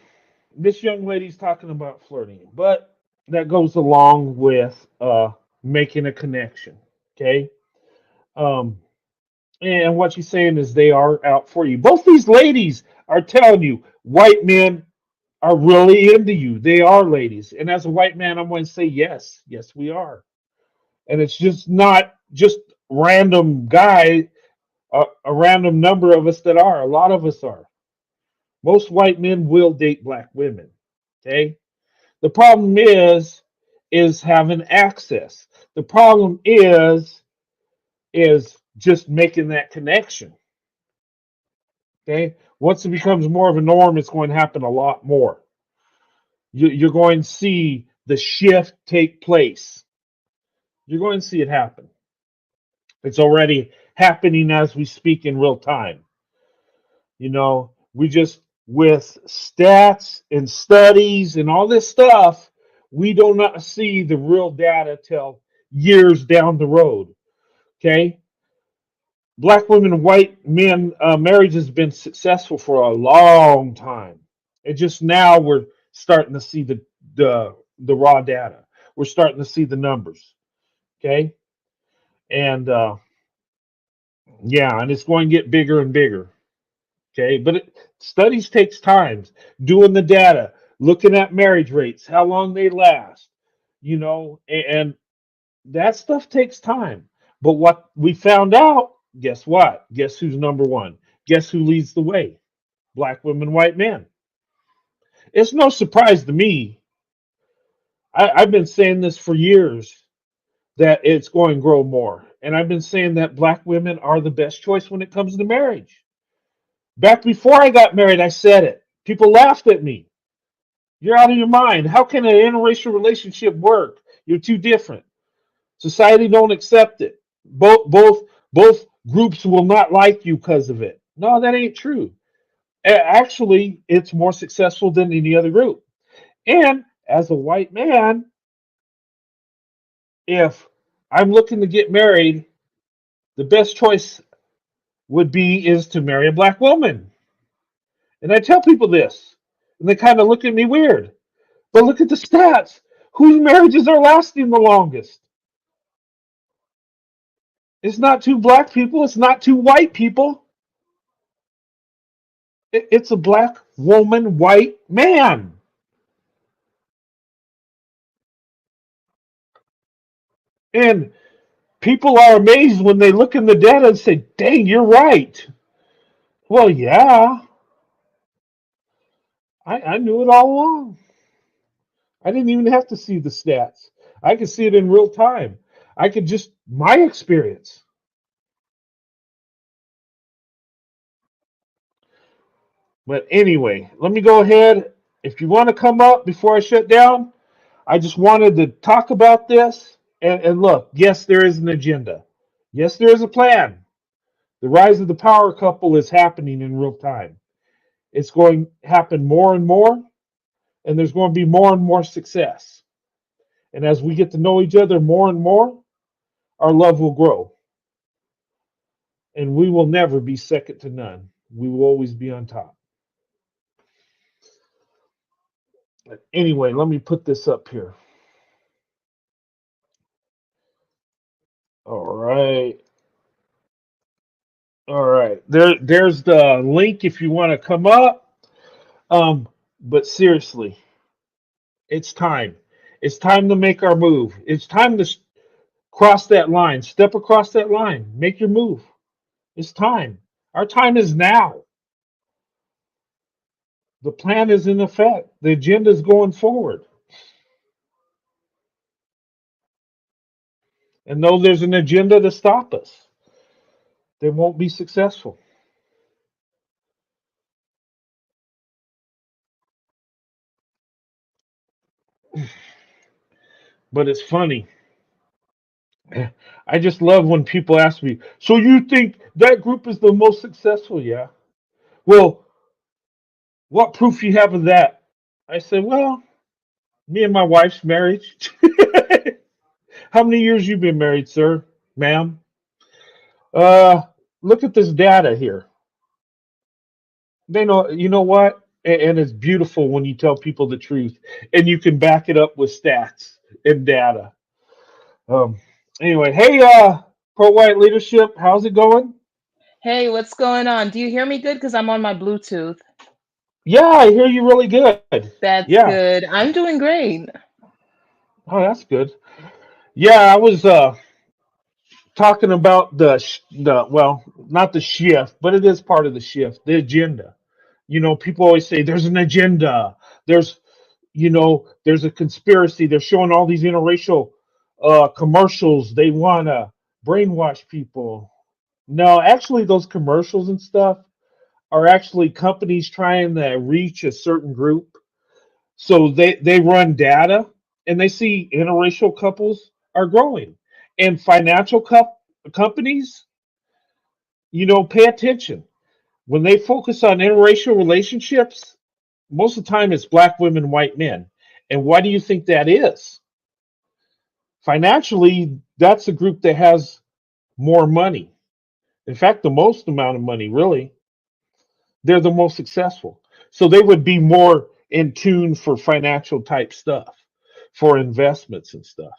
[SPEAKER 3] this young lady's talking about flirting, but that goes along with making a connection. Okay, um, and what she's saying is they are out for you. Both these ladies are telling you, white men are really into you. They are, ladies. And as a white man, I'm going to say yes. Yes, we are. And it's just not just random guy, a random number of us that are. A lot of us are. Most white men will date black women. Okay. The problem is having access. The problem is just making that connection. Okay. Once it becomes more of a norm, it's going to happen a lot more. You're going to see the shift take place. You're going to see it happen. It's already happening as we speak in real time. We just, with stats and studies and all this stuff, we do not see the real data till years down the road. Okay. Black women and white men marriage has been successful for a long time. And just now we're starting to see the raw data. We're starting to see the numbers. Okay. And yeah, and it's going to get bigger and bigger. Okay, but studies takes time. Doing the data, looking at marriage rates, how long they last, and that stuff takes time. But what we found out, guess what? Guess who's number one? Guess who leads the way? Black women, white men. It's no surprise to me. I've been saying this for years that it's going to grow more. And I've been saying that black women are the best choice when it comes to marriage. Back before I got married, I said it. People laughed at me. You're out of your mind. How can an interracial relationship work? You're too different. Society don't accept it. Both groups will not like you because of it. No, that ain't true. Actually, it's more successful than any other group. And as a white man, if I'm looking to get married, the best choice would be is to marry a black woman. And I tell people this, and they kind of look at me weird. But look at the stats. Whose marriages are lasting the longest? It's not two black people. It's not two white people. It's a black woman, white man. And people are amazed when they look in the data and say, dang, you're right. Well, yeah, I knew it all along. I didn't even have to see the stats. I could see it in real time. I could just, my experience. But anyway, let me go ahead. If you want to come up before I shut down, I just wanted to talk about this. And look, yes, there is an agenda. Yes, there is a plan. The rise of the power couple is happening in real time. It's going to happen more and more, and there's going to be more and more success. And as we get to know each other more and more, our love will grow. And we will never be second to none. We will always be on top. Anyway, let me put this up here. All right. All right. There's the link if you want to come up. But seriously, it's time. It's time to make our move. It's time to cross that line. Step across that line. Make your move. It's time. Our time is now. The plan is in effect. The agenda is going forward. And though there's an agenda to stop us, they won't be successful. But it's funny. I just love when people ask me, so you think that group is the most successful? Yeah. Well, what proof you have of that? I said, well, me and my wife's marriage. How many years you been married, sir, ma'am? Uh, Look at this data here. They know, you know what? And it's beautiful when you tell people the truth and you can back it up with stats and data. Um, anyway, hey, pro white leadership, how's it going?
[SPEAKER 6] Hey, what's going on? Do you hear me good? Because I'm on my Bluetooth.
[SPEAKER 3] Yeah, I hear you really good.
[SPEAKER 6] That's
[SPEAKER 3] Yeah.
[SPEAKER 6] good. I'm doing great.
[SPEAKER 3] Oh, that's good. Yeah, I was talking about the well, not the shift, but it is part of the shift, the agenda. People always say there's an agenda. There's there's a conspiracy. They're showing all these interracial commercials. They want to brainwash people. No, actually, those commercials and stuff are actually companies trying to reach a certain group. So they run data and they see interracial couples are growing, and financial companies, pay attention when they focus on interracial relationships. Most of the time, it's black women, white men. And why do you think that is? Financially, that's a group that has more money. In fact, the most amount of money, really. They're the most successful. So they would be more in tune for financial type stuff, for investments and stuff.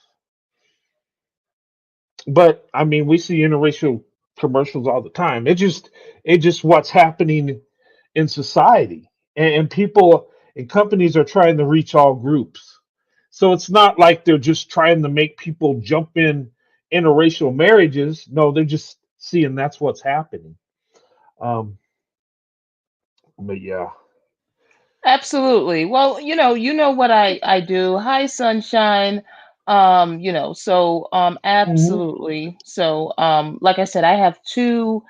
[SPEAKER 3] But I mean, we see interracial commercials all the time. It just what's happening in society, and people and companies are trying to reach all groups. So it's not like they're just trying to make people jump in interracial marriages. No, they're just seeing that's what's happening. Um, but yeah.
[SPEAKER 6] Absolutely. Well, you know what I do. Hi, sunshine.
[SPEAKER 3] Hmm.
[SPEAKER 6] Absolutely. So, like I said, I have two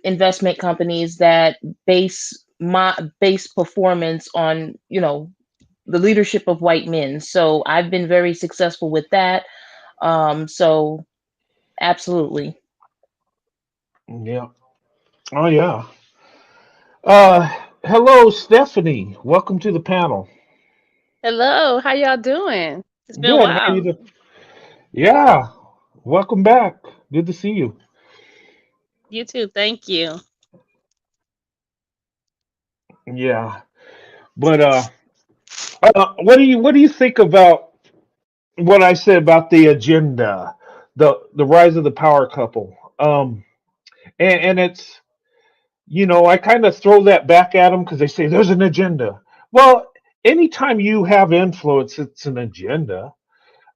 [SPEAKER 6] investment companies that base performance on, the leadership of white men. So, I've been very successful with that. So absolutely.
[SPEAKER 3] Yeah. Oh yeah. Uh, Hello, Stephanie. Welcome to the panel.
[SPEAKER 7] Hello, how y'all doing? It's been a
[SPEAKER 3] Good. How you
[SPEAKER 7] while.
[SPEAKER 3] doing? Yeah. Welcome back. Good to see you.
[SPEAKER 7] You too, thank you.
[SPEAKER 3] Yeah. But what do you think about what I said about the agenda, the rise of the power couple? And it's I kind of throw that back at them because they say there's an agenda. Well, anytime you have influence, it's an agenda.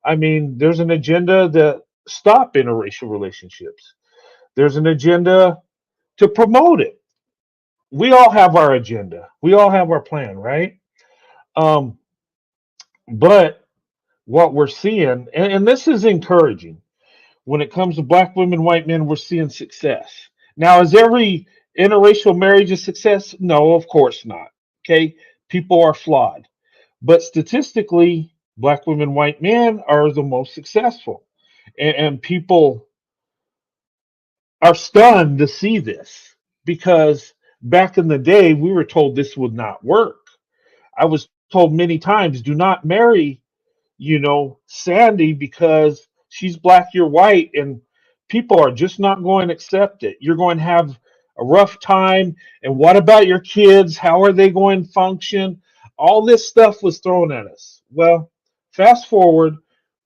[SPEAKER 3] I mean, there's an agenda to stop interracial relationships. There's an agenda to promote it. We all have our agenda. We all have our plan, right? Um, but what we're seeing, and this is encouraging, when it comes to black women, white men, we're seeing success. Now, is every interracial marriage a success? No, of course not. Okay, people are flawed, but statistically, black women, white men are the most successful, and people are stunned to see this because back in the day, we were told this would not work. I was told many times, do not marry, Sandy because she's black, you're white, and people are just not going to accept it. You're going to have a rough time. And what about your kids? How are they going to function? All this stuff was thrown at us. Well, fast forward,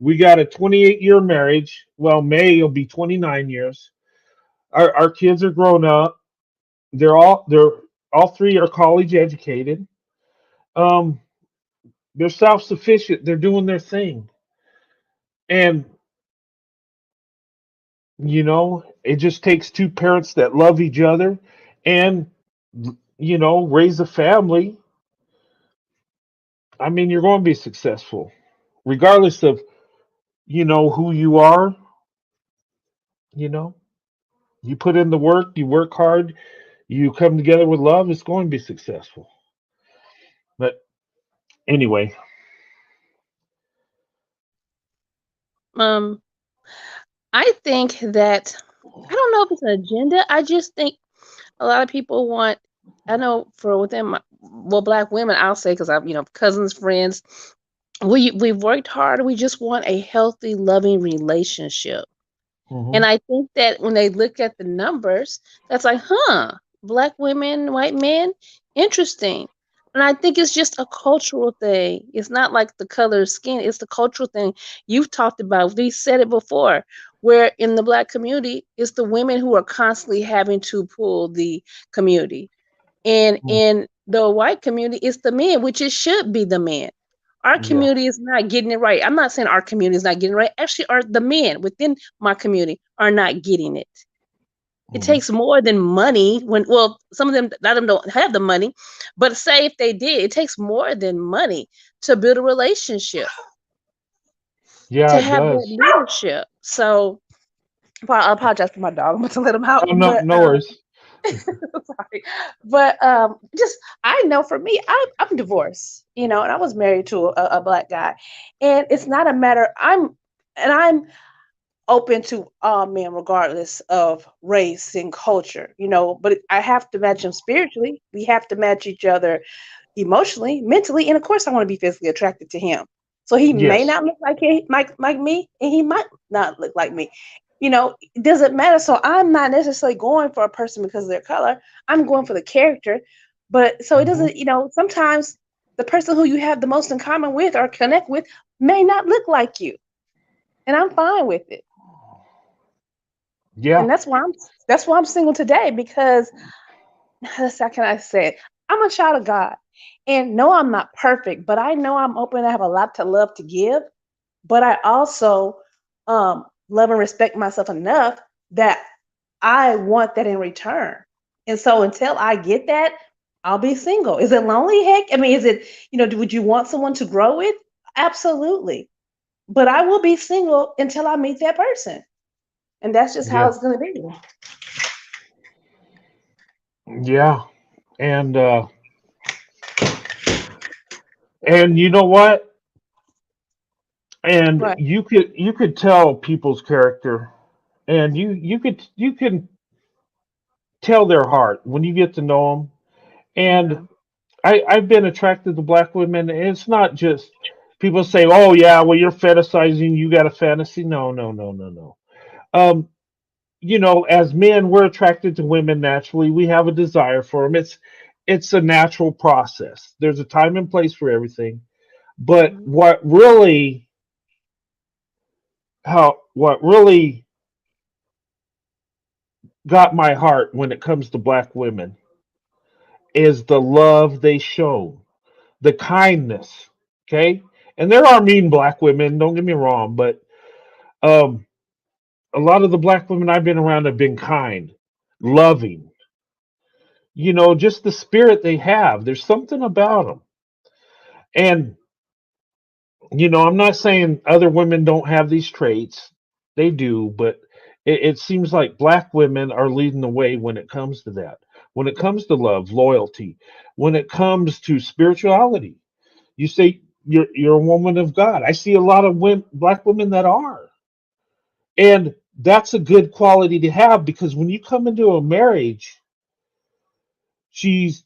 [SPEAKER 3] we got a 28-year marriage. Well, May will be 29 years. Our kids are grown up. They're all three are college educated. Um, they're self sufficient. They're doing their thing, and it just takes two parents that love each other, and raise a family. I mean, you're going to be successful, regardless of who you are. You know, you put in the work, you work hard, you come together with love. It's going to be successful. But anyway.
[SPEAKER 7] Um, I think that I don't know if it's an agenda. I just think a lot of people want. I know for within my well, black women, I'll say because I've cousins, friends. We've worked hard. We just want a healthy, loving relationship. And
[SPEAKER 3] Hmm.
[SPEAKER 7] I think that when they look at the numbers, that's like, huh, black women, white men, interesting. And I think it's just a cultural thing. It's not like the color of skin, it's the cultural thing. You've talked about, we said it before, where in the black community, it's the women who are constantly having to pull the community. And the white community, it's the men, which it should be the men. Our
[SPEAKER 3] Yeah.
[SPEAKER 7] community is not getting it right. I'm not saying our community is not getting it right. Actually, are the men within my community are not getting it. It
[SPEAKER 3] Mhm.
[SPEAKER 7] takes more than money when, well, some of them, a lot of them don't have the money, but say if they did, it takes more than money to build a relationship,
[SPEAKER 3] Yeah,
[SPEAKER 7] to
[SPEAKER 3] it
[SPEAKER 7] have that
[SPEAKER 3] does.
[SPEAKER 7] leadership. So I apologize for my dog. I'm going to let him out,
[SPEAKER 3] Oh, no,
[SPEAKER 7] but
[SPEAKER 3] no worries.
[SPEAKER 7] sorry. But just I know for me, I'm divorced, and I was married to a black guy, and it's not a matter. I'm open to all men regardless of race and culture, but I have to match him spiritually. We have to match each other emotionally, mentally, and of course I want to be physically attracted to him. So he may
[SPEAKER 3] Yes.
[SPEAKER 7] not look like me, and he might not look like me. It doesn't matter. So I'm not necessarily going for a person because of their color. I'm going for the character. But so it
[SPEAKER 3] Mhm.
[SPEAKER 7] doesn't, sometimes the person who you have the most in common with or connect with may not look like you. And I'm fine with it.
[SPEAKER 3] Yeah.
[SPEAKER 7] And that's why I'm single today, because how can I say it? I'm a child of God. And no, I'm not perfect, but I know I'm open. I have a lot to love to give. But I also love and respect myself enough that I want that in return. And so until I get that, I'll be single. Is it lonely? Heck, I mean, is it, would you want someone to grow with? Absolutely. But I will be single until I meet that person. And that's just how
[SPEAKER 3] Yeah.
[SPEAKER 7] it's going to be.
[SPEAKER 3] Yeah. And you know what? And
[SPEAKER 7] Right.
[SPEAKER 3] you could tell people's character, and you can tell their heart when you get to know them. And
[SPEAKER 7] Yeah.
[SPEAKER 3] I've been attracted to black women, and it's not just people say, "Oh yeah, well you're fetishizing, you got a fantasy." No, no, no, no, no. Um, as men, we're attracted to women naturally. We have a desire for them. It's a natural process. There's a time and place for everything. But
[SPEAKER 7] Mhm.
[SPEAKER 3] what really got my heart when it comes to black women is the love they show, the kindness. Okay, and there are mean black women. Don't get me wrong, but um, a lot of the black women I've been around have been kind, loving. Just the spirit they have. There's something about them. And I'm not saying other women don't have these traits. They do, but it seems like black women are leading the way when it comes to that. When it comes to love, loyalty, when it comes to spirituality. You say you're a woman of God. I see a lot of black women that are. And that's a good quality to have, because when you come into a marriage, she's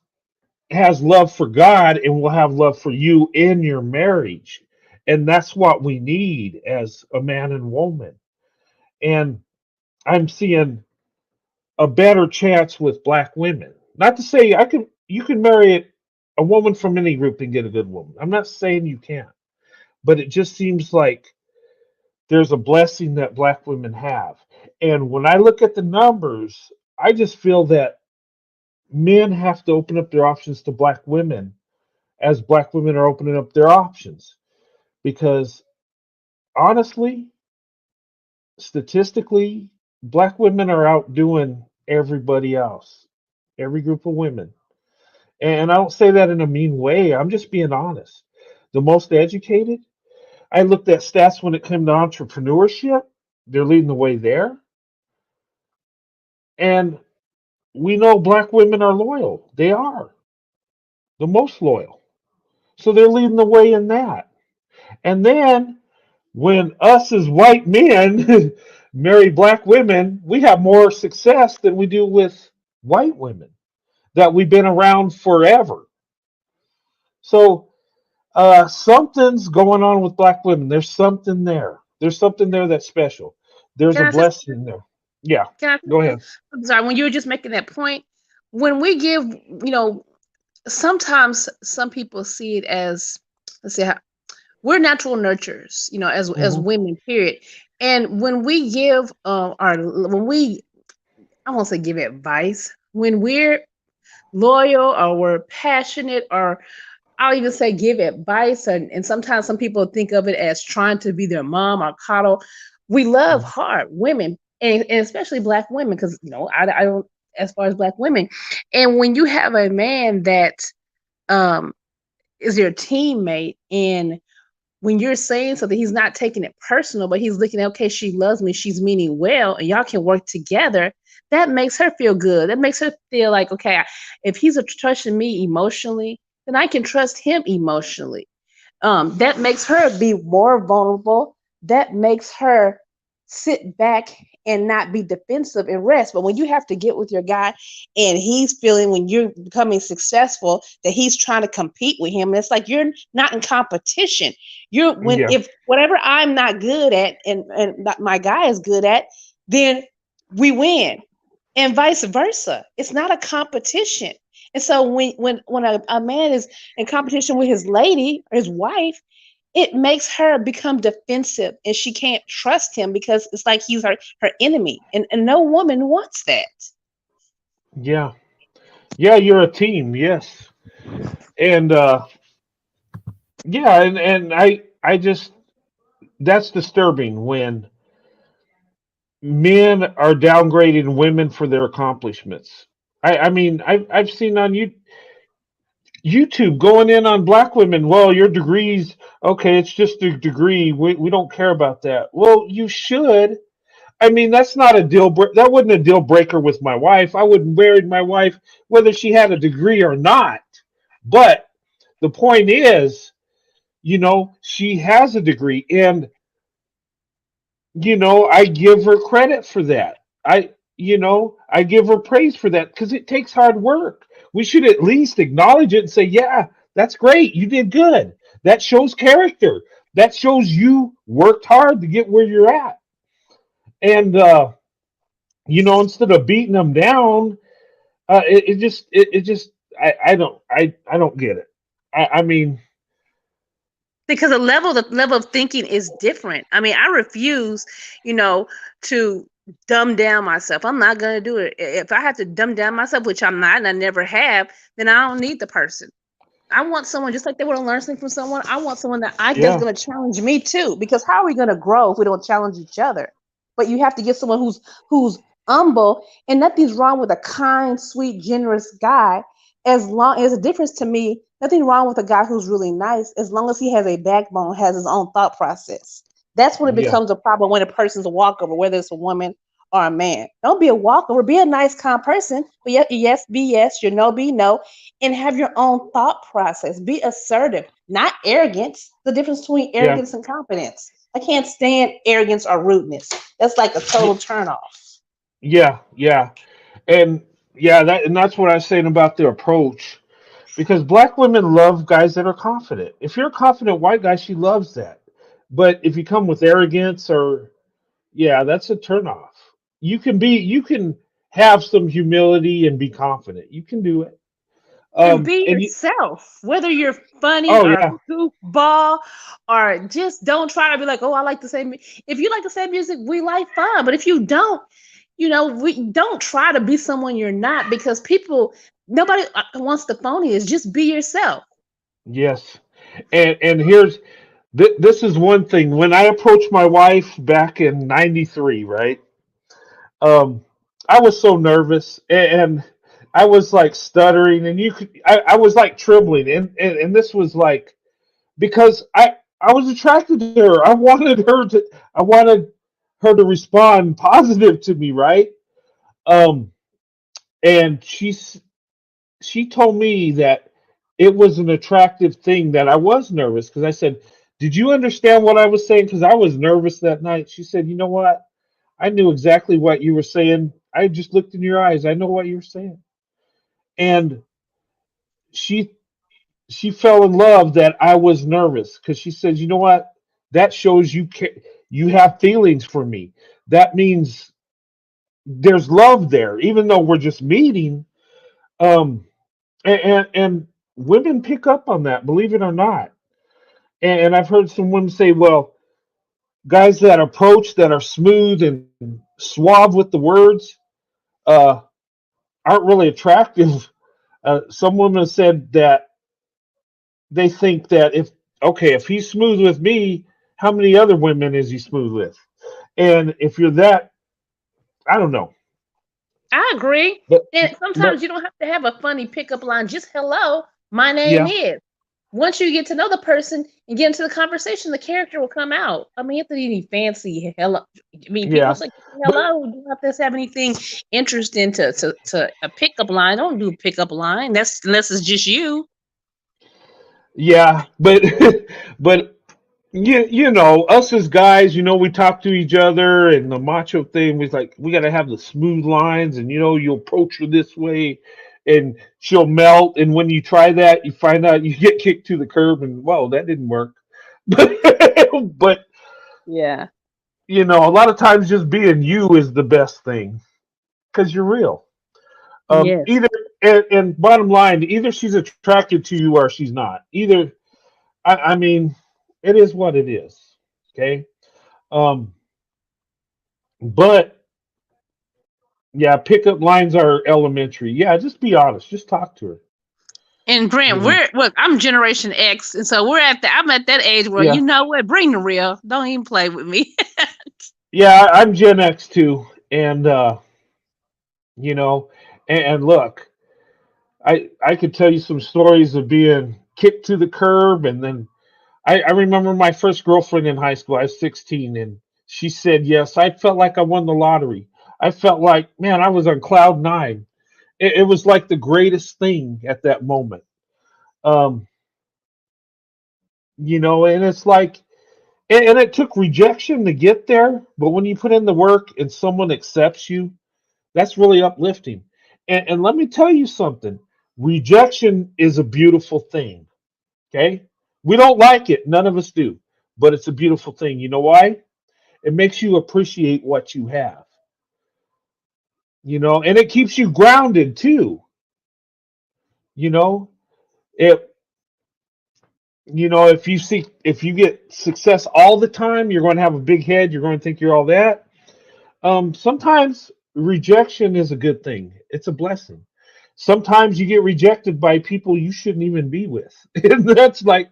[SPEAKER 3] has love for God and will have love for you in your marriage. And that's what we need as a man and woman. And I'm seeing a better chance with black women. Not to say you can marry a woman from any group and get a good woman. I'm not saying you can't, but it just seems like there's a blessing that black women have. And when I look at the numbers, I just feel that men have to open up their options to black women as black women are opening up their options. Because honestly, statistically, black women are outdoing everybody else, every group of women. And I don't say that in a mean way. I'm just being honest. The most educated, I looked at stats when it came to entrepreneurship. They're leading the way there. And we know black women are loyal. They are the most loyal. So they're leading the way in that. And then when us as white men marry black women, we have more success than we do with white women that we've been around forever. So something's going on with black women. There's something there. There's something there that's special. There's
[SPEAKER 7] Can
[SPEAKER 3] a
[SPEAKER 7] I say
[SPEAKER 3] blessing there. Yeah,
[SPEAKER 7] Can I say
[SPEAKER 3] go
[SPEAKER 7] something?
[SPEAKER 3] ahead.
[SPEAKER 7] I'm sorry, when you were just making that point, when we give, sometimes some people see it as, let's say, we're natural nurturers, as
[SPEAKER 3] Hmm.
[SPEAKER 7] women, period. And when we give when we, I won't say give advice, when we're loyal or we're passionate, or I'll even say give advice. And sometimes some people think of it as trying to be their mom or coddle. We love hard women, and especially black women, because I don't, as far as black women. And when you have a man that um is your teammate, and when you're saying something, he's not taking it personal, but he's looking at, okay, she loves me, she's meaning well, and y'all can work together. That makes her feel good. That makes her feel like, okay, if he's trusting me emotionally, then I can trust him emotionally. That makes her be more vulnerable. That makes her sit back and not be defensive and rest. But when you have to get with your guy and he's feeling, when you're becoming successful, that he's trying to compete with him, and it's like you're not in competition.
[SPEAKER 3] Yeah.
[SPEAKER 7] If whatever I'm not good at and my guy is good at, then we win, and vice versa. It's not a competition. And so when a man is in competition with his lady or his wife, it makes her become defensive, and she can't trust him because it's like he's her enemy. And no woman wants that.
[SPEAKER 3] Yeah. Yeah, you're a team, yes. And yeah, and I just that's disturbing when men are downgrading women for their accomplishments. I mean, I've seen on YouTube going in on black women. Well, your degrees, okay, it's just a degree. We don't care about that. Well, you should. I mean, that's not a that wasn't a deal breaker with my wife. I wouldn't marry my wife whether she had a degree or not. But the point is, she has a degree, and I give her credit for that. I give her praise for that because it takes hard work. We should at least acknowledge it and say, yeah, that's great. You did good. That shows character. That shows you worked hard to get where you're at. And, instead of beating them down, it just, I don't get it. I mean,
[SPEAKER 7] Because the level of thinking is different. I mean, I refuse, you know, to dumb down myself. I'm not gonna do it. If I have to dumb down myself, which I'm not, and I never have, then I don't need the person. I want someone, just like they want to learn something from someone. I want someone that's
[SPEAKER 3] yeah,
[SPEAKER 7] going to challenge me too. Because how are we going to grow if we don't challenge each other? But you have to get someone who's humble, and nothing's wrong with a kind, sweet, generous guy. As long as a difference to me, nothing wrong with a guy who's really nice, as long as he has a backbone, has his own thought process. That's when it
[SPEAKER 3] yeah,
[SPEAKER 7] becomes a problem, when a person's a walkover, whether it's a woman or a man. Don't be a walkover. Be a nice, calm person. But yes, be yes. Your no, be no, and have your own thought process. Be assertive, not arrogance. The difference between
[SPEAKER 3] yeah,
[SPEAKER 7] arrogance and confidence. I can't stand arrogance or rudeness. That's like a total turn off.
[SPEAKER 3] yeah, yeah. And yeah, that's what I was saying about the approach. Because black women love guys that are confident. If you're a confident white guy, she loves that. But if you come with arrogance or yeah, that's a turnoff. You can have some humility and be confident. You can do it.
[SPEAKER 7] And be
[SPEAKER 3] And you
[SPEAKER 7] yourself, whether you're funny
[SPEAKER 3] oh
[SPEAKER 7] or
[SPEAKER 3] yeah,
[SPEAKER 7] goofball, or just don't try to be like, oh, I like the same. If you like the same music we like, fine. But if you don't, we don't try to be someone you're not, because nobody wants the phony. Is just be yourself.
[SPEAKER 3] yes. And here's this is one thing. When I approached my wife back in '93, right? Um, I was so nervous and I was like stuttering and I was like trembling and this was like because I was attracted to her. I wanted her to respond positive to me, right? Um, and she told me that it was an attractive thing that I was nervous because I said, "Did you understand what I was saying?" Because I was nervous that night. She said, "You know what? I knew exactly what you were saying. I just looked in your eyes. I know what you were saying." And she she fell in love that I was nervous because she said, "You know what? That shows you have feelings for me. That means there's love there, even though we're just meeting." Um, and women pick up on that, believe it or not. And I've heard some women say, "Well, guys that approach that are smooth and suave with the words uh, aren't really attractive." Some women said that they think that if he's smooth with me, how many other women is he smooth with? And if you're that, I don't know.
[SPEAKER 7] I agree.
[SPEAKER 3] But
[SPEAKER 7] And sometimes
[SPEAKER 3] but
[SPEAKER 7] you don't have to have a funny pickup line. Just hello, my name
[SPEAKER 3] yeah,
[SPEAKER 7] is. Once you get to know the person and get into the conversation, the character will come out. I mean, you have to be any fancy hello. I mean, people
[SPEAKER 3] yeah.
[SPEAKER 7] say
[SPEAKER 3] But
[SPEAKER 7] hello. You don't have to have anything interesting to a pickup line. Don't do a pickup line. That's unless it's just you.
[SPEAKER 3] yeah, but but you know, us as guys, we talk to each other, and the macho thing was like, we got to have the smooth lines, and you approach her this way, and she'll melt, and when you try that, you find out you get kicked to the curb, and whoa, that didn't work. But
[SPEAKER 7] Yeah.
[SPEAKER 3] a lot of times just being you is the best thing because you're real.
[SPEAKER 7] Yes.
[SPEAKER 3] Either and bottom line, either she's attracted to you or she's not. Either I mean, it is what it is. Okay. Um, but yeah, pickup lines are elementary. Yeah, just be honest. Just talk to her.
[SPEAKER 7] And
[SPEAKER 3] You
[SPEAKER 7] Grant,
[SPEAKER 3] know.
[SPEAKER 7] I'm Generation X, and so I'm at that age where
[SPEAKER 3] Yeah.
[SPEAKER 7] you know what, bring the real. Don't even play with me.
[SPEAKER 3] Yeah, I'm Gen X too, and you know, and look, I could tell you some stories of being kicked to the curb, and then I remember my first girlfriend in high school. I was 16, and she said yes. I felt like I won the lottery. I felt like, man, I was on cloud nine. It was like the greatest thing at that moment. Um, and it's like, and it took rejection to get there, but when you put in the work and someone accepts you, that's really uplifting. And let me tell you something, rejection is a beautiful thing. Okay. We don't like it. None of us do, but it's a beautiful thing. You know why? It makes you appreciate what you have, and it keeps you grounded too. You know, it, if you get success all the time, you're going to have a big head. You're going to think you're all that. Sometimes rejection is a good thing. It's a blessing. Sometimes you get rejected by people you shouldn't even be with. And that's like,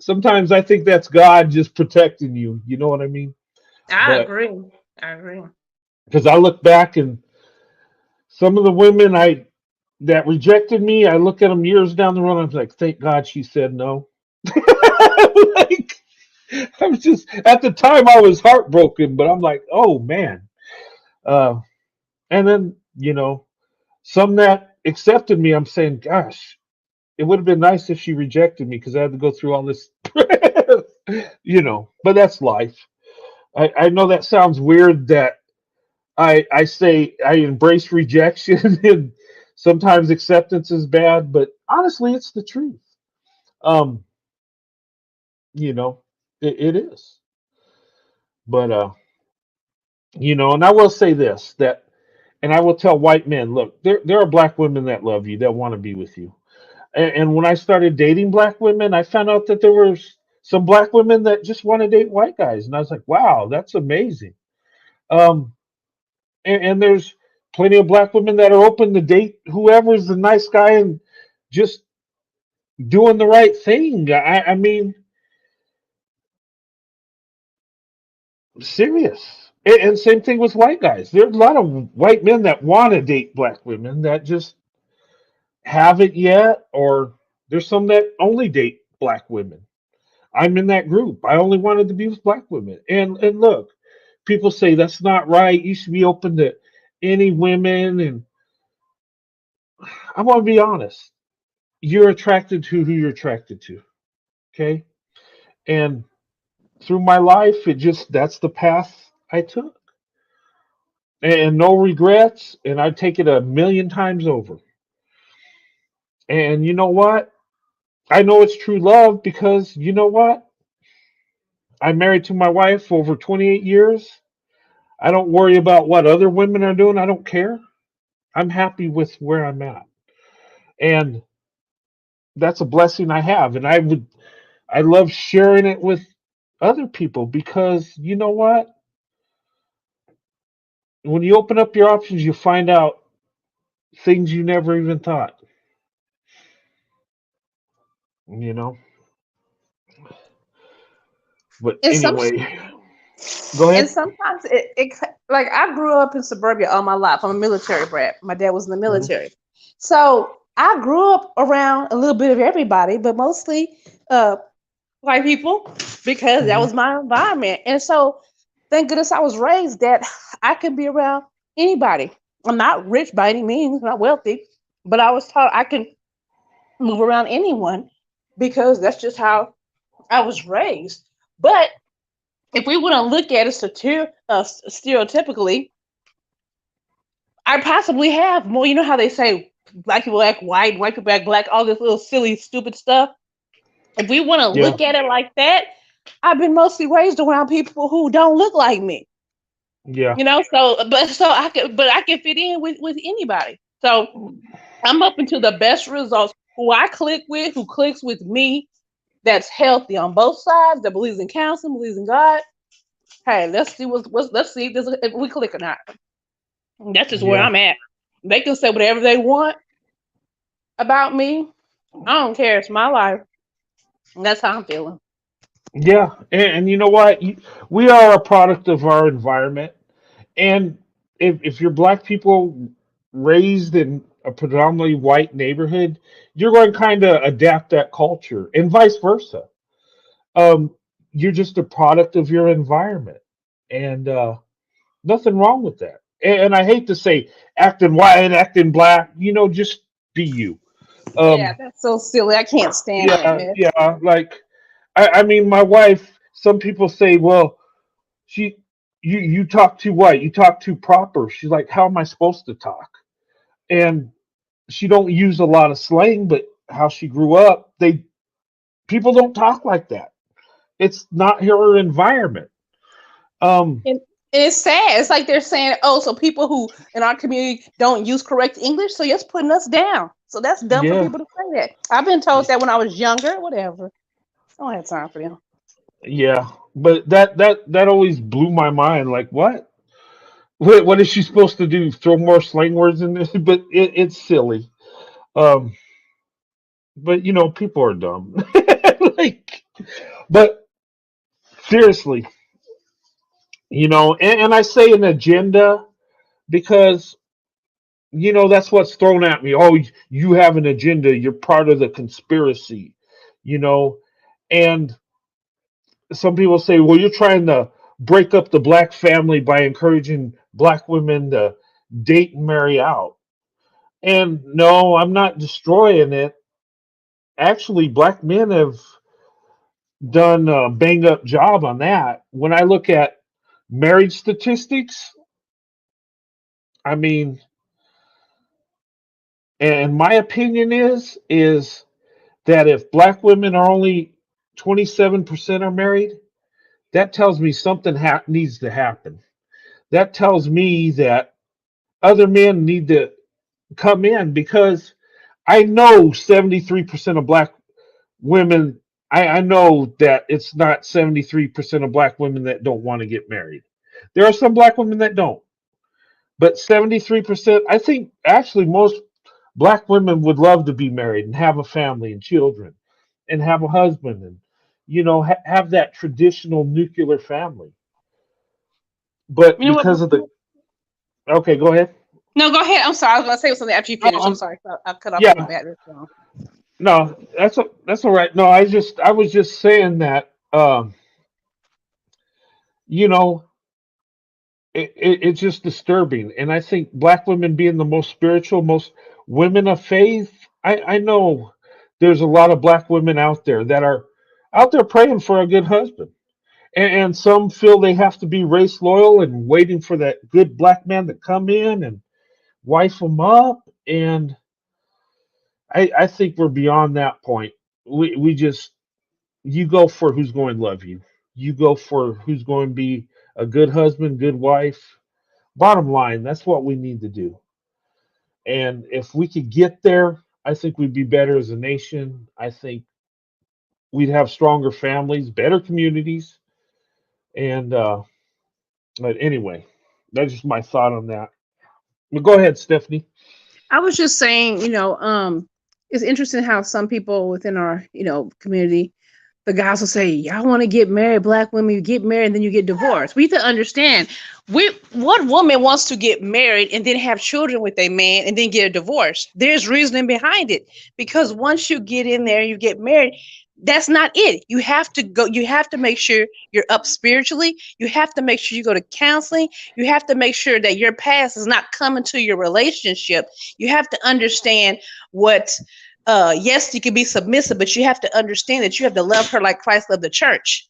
[SPEAKER 3] sometimes I think that's God just protecting you. You know what I mean?
[SPEAKER 7] I
[SPEAKER 3] But
[SPEAKER 7] agree. I agree.
[SPEAKER 3] because I look back and some of the women that rejected me, I look at them years down the road. I'm like, thank God she said no. Like, I was just at the time I was heartbroken, but I'm like, oh man. Uh, and then some that accepted me, I'm saying, gosh, it would have been nice if she rejected me because I had to go through all this, But that's life. I know that sounds weird that I say I embrace rejection and sometimes acceptance is bad, but honestly, it's the truth. Um, you know, it is. But and I will say this that, and I will tell white men, look, there are black women that love you that want to be with you. And when I started dating black women, I found out that there were some black women that just want to date white guys, and I was like, wow, that's amazing. Um, and there's plenty of black women that are open to date whoever's the nice guy and just doing the right thing. I mean, serious. And same thing with white guys. There's a lot of white men that want to date black women that just haven't yet, or there's some that only date black women. I'm in that group. I only wanted to be with black women. And look, people say that's not right. You should be open to any women. And I want to be honest. You're attracted to who you're attracted to. Okay. And through my life, that's the path I took. And no regrets. And I'd take it a million times over. And you know what? I know it's true love because you know what? I'm married to my wife for over 28 years. I don't worry about what other women are doing. I don't care. I'm happy with where I'm at. And that's a blessing I have. And I love sharing it with other people because you know what? When you open up your options, you find out things you never even thought. you know. But
[SPEAKER 7] And some
[SPEAKER 3] anyway, go
[SPEAKER 7] and
[SPEAKER 3] ahead.
[SPEAKER 7] sometimes it like I grew up in suburbia all my life. I'm a military brat. My dad was in the
[SPEAKER 3] Mhm.
[SPEAKER 7] military. So I grew up around a little bit of everybody, but mostly uh white people because that
[SPEAKER 3] Mhm.
[SPEAKER 7] was my environment. And so thank goodness I was raised that I could be around anybody. I'm not rich by any means, not wealthy, but I was taught I can move around anyone because that's just how I was raised. But if we want to look at it stereotypically, I possibly have more. You know how they say black people act white people act black, all this little silly, stupid stuff. If we want to
[SPEAKER 3] Yeah.
[SPEAKER 7] look at it like that, I've been mostly raised around people who don't look like me.
[SPEAKER 3] Yeah.
[SPEAKER 7] You know, but I can fit in with anybody. So I'm up into the best results. Who I click with, who clicks with me, that's healthy on both sides, that believes in counseling, believes in God. Hey, let's see let's see if we click or not. That's just where
[SPEAKER 3] Yeah.
[SPEAKER 7] I'm at. They can say whatever they want about me. I don't care. It's my life. And that's how I'm feeling.
[SPEAKER 3] Yeah. And you know what? We are a product of our environment. And if you're black people raised in a predominantly white neighborhood, you're going to kind of adapt that culture, and vice versa. Um, you're just a product of your environment, and nothing wrong with that. And I hate to say acting white, acting black. Just be you.
[SPEAKER 7] Yeah,
[SPEAKER 3] Um,
[SPEAKER 7] that's so silly. I can't stand that
[SPEAKER 3] yeah,
[SPEAKER 7] mess.
[SPEAKER 3] yeah. Like I mean, my wife. Some people say, well, she you talk too white, you talk too proper. She's like, how am I supposed to talk? And she don't use a lot of slang, but how she grew up, they people don't talk like that. It's not her environment. um
[SPEAKER 7] And it's sad. It's like they're saying, oh, so people who in our community don't use correct English, so you're just putting us down. So that's dumb for
[SPEAKER 3] yeah,
[SPEAKER 7] people to say that. I've been told that when I was younger, whatever. I don't have time for them.
[SPEAKER 3] yeah, but that always blew my mind. Like, what is she supposed to do, throw more slang words in this? But it's silly. um but people are dumb. Like, but seriously, and I say an agenda because that's what's thrown at me. Oh, you have an agenda, you're part of the conspiracy. you know and some people say, well, you're trying to break up the black family by encouraging black women to date and marry out. And no, I'm not destroying it. Actually, black men have done a bang up job on that. When I look at marriage statistics, I mean, and my opinion is that if black women are only 27% are married, that tells me something needs to happen. That tells me that other men need to come in, because I know 73% of black women, I know that it's not 73% of black women that don't want to get married. There are some black women that don't, but 73%, I think actually most black women would love to be married and have a family and children and have a husband, and have that traditional nuclear family. But
[SPEAKER 7] You know what?
[SPEAKER 3] because of the okay, go ahead.
[SPEAKER 7] No, go ahead. I'm sorry. I was going to say something after you
[SPEAKER 3] No,
[SPEAKER 7] finish. I'm sorry. I cut off when my
[SPEAKER 3] yeah,
[SPEAKER 7] battery was gone.
[SPEAKER 3] no, that's all right. No, I was just saying that you know it's just disturbing, and I think black women being the most spiritual, most women of faith. I know there's a lot of black women out there that are out there praying for a good husband, and some feel they have to be race loyal and waiting for that good black man to come in and wife them up. And I think we're beyond that point. We just, you go for who's going to love you. You go for who's going to be a good husband, good wife. Bottom line, that's what we need to do. And if we could get there, I think we'd be better as a nation. I think we'd have stronger families, better communities. And but anyway, that's just my thought on that. But go ahead, Stephanie.
[SPEAKER 7] I was just saying, it's interesting how some people within our, community, the guys will say, "Y'all want to get married, black women, you get married and then you get divorced." We have to understand, what woman wants to get married and then have children with a man and then get a divorce? There's reasoning behind it, because once you get in there, you get married. That's not it. You have to go. You have to make sure you're up spiritually. You have to make sure you go to counseling. You have to make sure that your past is not coming to your relationship. You have to understand what yes, you can be submissive, but you have to understand that you have to love her like Christ loved the church.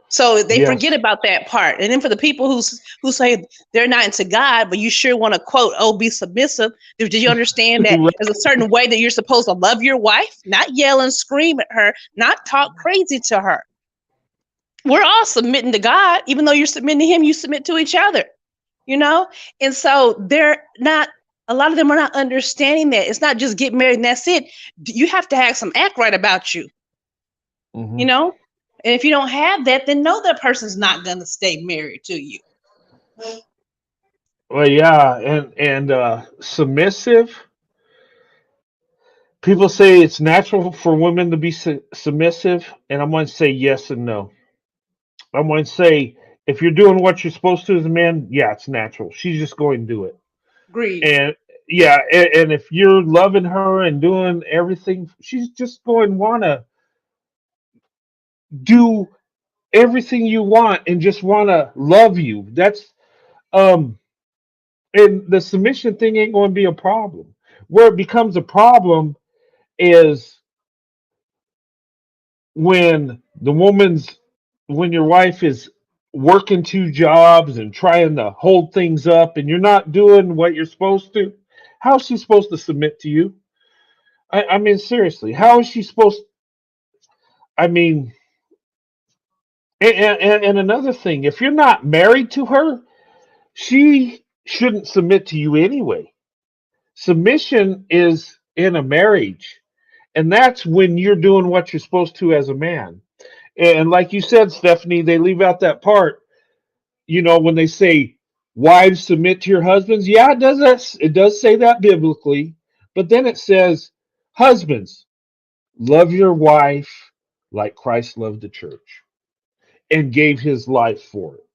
[SPEAKER 7] So they
[SPEAKER 3] Yes.
[SPEAKER 7] forget about that part. And then for the people who say they're not into God, but you sure want to quote, "Oh, be submissive." Do you understand that
[SPEAKER 3] Right.
[SPEAKER 7] there's a certain way that you're supposed to love your wife? Not yell and scream at her, not talk crazy to her. We're all submitting to God. Even though you're submitting to him, you submit to each other, you know? And so they're not, a lot of them are not understanding that. It's not just get married and that's it. You have to have some act right about you,
[SPEAKER 3] Hmm.
[SPEAKER 7] you know? And if you don't have that, then know that person's not going to stay married to you.
[SPEAKER 3] Well, yeah, and submissive. People say it's natural for women to be submissive, and I'm going to say yes and no. I'm going to say if you're doing what you're supposed to as a man, yeah, it's natural. She's just going to do it.
[SPEAKER 7] Agreed.
[SPEAKER 3] And yeah, and if you're loving her and doing everything, she's just going to want to do everything you want and just want to love you. That's um and the submission thing ain't going to be a problem. Where it becomes a problem is when when your wife is working two jobs and trying to hold things up and you're not doing what you're supposed to. How is she supposed to submit to you? I mean, seriously, how is she supposed? I mean, and another thing, if you're not married to her, she shouldn't submit to you anyway. Submission is in a marriage, and that's when you're doing what you're supposed to as a man. And like you said, Stephanie, they leave out that part. When they say wives submit to your husbands, yeah, it does say that biblically, but then it says husbands love your wife like Christ loved the church and gave his life for it.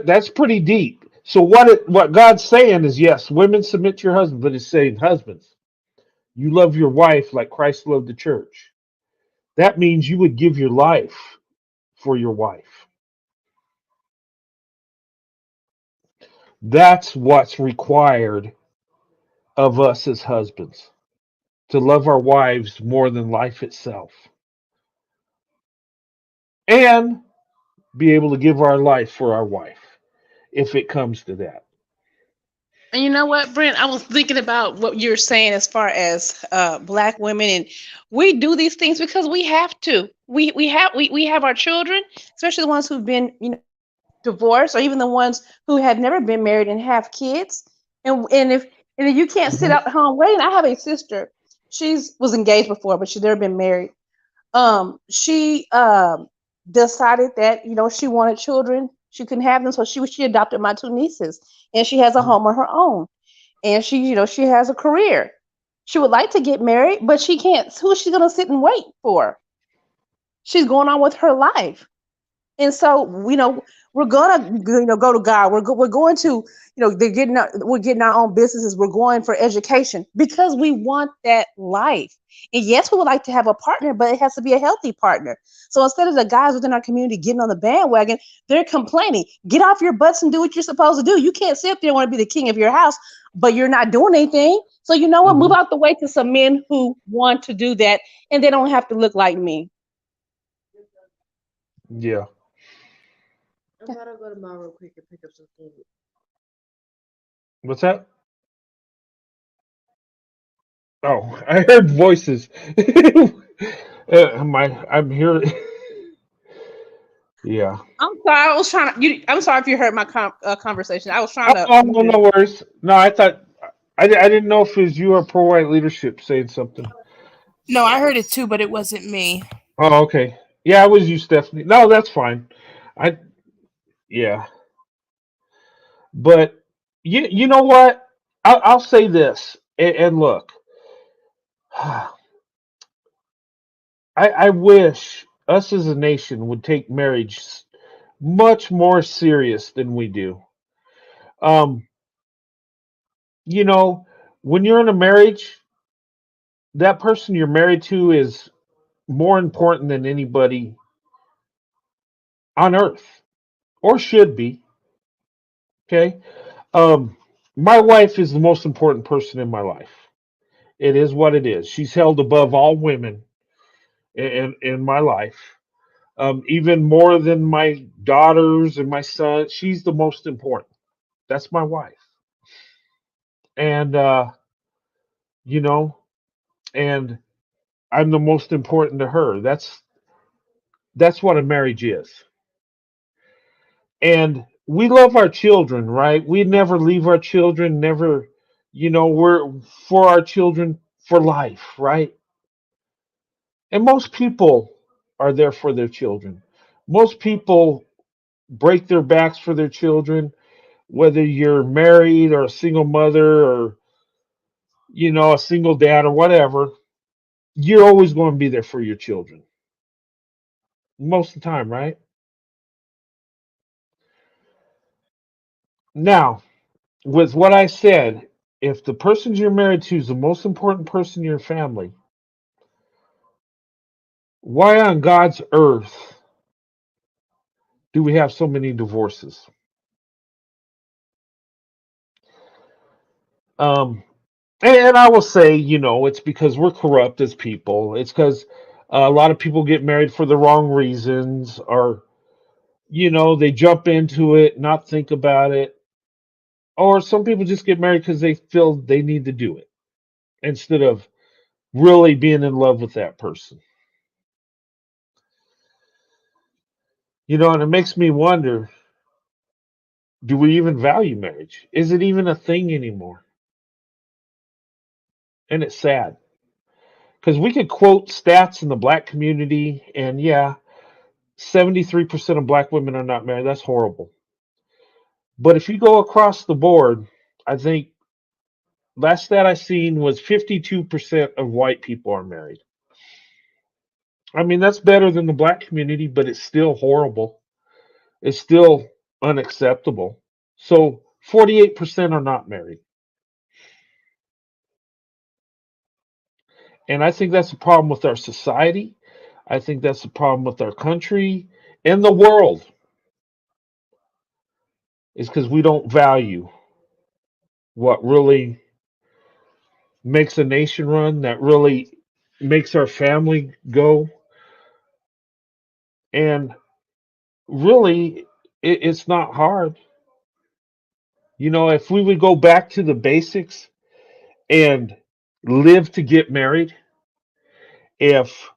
[SPEAKER 3] That's pretty deep. So what God's saying is, yes, women submit to your husband, but it's saying husbands, you love your wife like Christ loved the church. That means you would give your life for your wife. That's what's required of us as husbands, to love our wives more than life itself and be able to give our life for our wife if it comes to that.
[SPEAKER 7] And you know what, Brent? I was thinking about what you're saying as far as black women, and we do these things because we have to. We have our children, especially the ones who've been divorced, or even the ones who have never been married and have kids. And if you can't sit
[SPEAKER 3] Mhm.
[SPEAKER 7] out at home waiting, I have a sister. She's was engaged before, but she's never been married. She decided that she wanted children. She couldn't have them, so she adopted my two nieces, and she has a home of her own, and she has a career. She would like to get married, but she can't. Who is she gonna sit and wait for? She's going on with her life. And so, we're gonna, go to God. We're going to, we're getting our own businesses. We're going for education because we want that life. And yes, we would like to have a partner, but it has to be a healthy partner. So instead of the guys within our community getting on the bandwagon, they're complaining. Get off your butts and do what you're supposed to do. You can't sit there and want to be the king of your house, but you're not doing anything. So you know what? Move
[SPEAKER 3] Mhm.
[SPEAKER 7] out the way to some men who want to do that, and they don't have to look like me.
[SPEAKER 3] Yeah.
[SPEAKER 8] I'm about to go to mom real quick and pick up some food.
[SPEAKER 3] What's that? Oh, I heard voices. I'm here. Yeah.
[SPEAKER 7] I'm sorry. I was trying to. I'm sorry if you heard my conversation. I was trying
[SPEAKER 3] Oh,
[SPEAKER 7] to
[SPEAKER 3] oh,
[SPEAKER 7] move
[SPEAKER 3] no,
[SPEAKER 7] it.
[SPEAKER 3] no worries. No, I thought I didn't know if it was you or pro white leadership saying something.
[SPEAKER 8] No, I heard it too, but it wasn't me.
[SPEAKER 3] Oh, okay. Yeah, it was you, Stephanie. No, that's fine. I Yeah, but you know what? I'll say this. And look, I wish us as a nation would take marriage much more serious than we do. Um, you know, when you're in a marriage, that person you're married to is more important than anybody on earth, or should be. Okay. Um, my wife is the most important person in my life. It is what it is. She's held above all women in my life, even more than my daughters and my son. She's the most important. That's my wife, and you know, and I'm the most important to her. That's what a marriage is. And we love our children, right? We never leave our children, never, we're for our children for life, right? And most people are there for their children. Most people break their backs for their children, whether you're married or a single mother or, a single dad or whatever. You're always going to be there for your children most of the time, right? Now, with what I said, if the person you're married to is the most important person in your family, why on God's earth do we have so many divorces? Um, and I will say, it's because we're corrupt as people. It's because a lot of people get married for the wrong reasons, or they jump into it, not think about it, or some people just get married because they feel they need to do it instead of really being in love with that person. And it makes me wonder, do we even value marriage? Is it even a thing anymore? And it's sad because we could quote stats in the black community, and yeah, 73% of black women are not married. That's horrible. But if you go across the board, I think last stat I seen was 52% of white people are married. I mean, that's better than the black community, but it's still horrible. It's still unacceptable. So 48% are not married. And I think that's a problem with our society. I think that's a problem with our country and the world, is because we don't value what really makes a nation run, that really makes our family go. And really, it's not hard. If we would go back to the basics and live to get married, if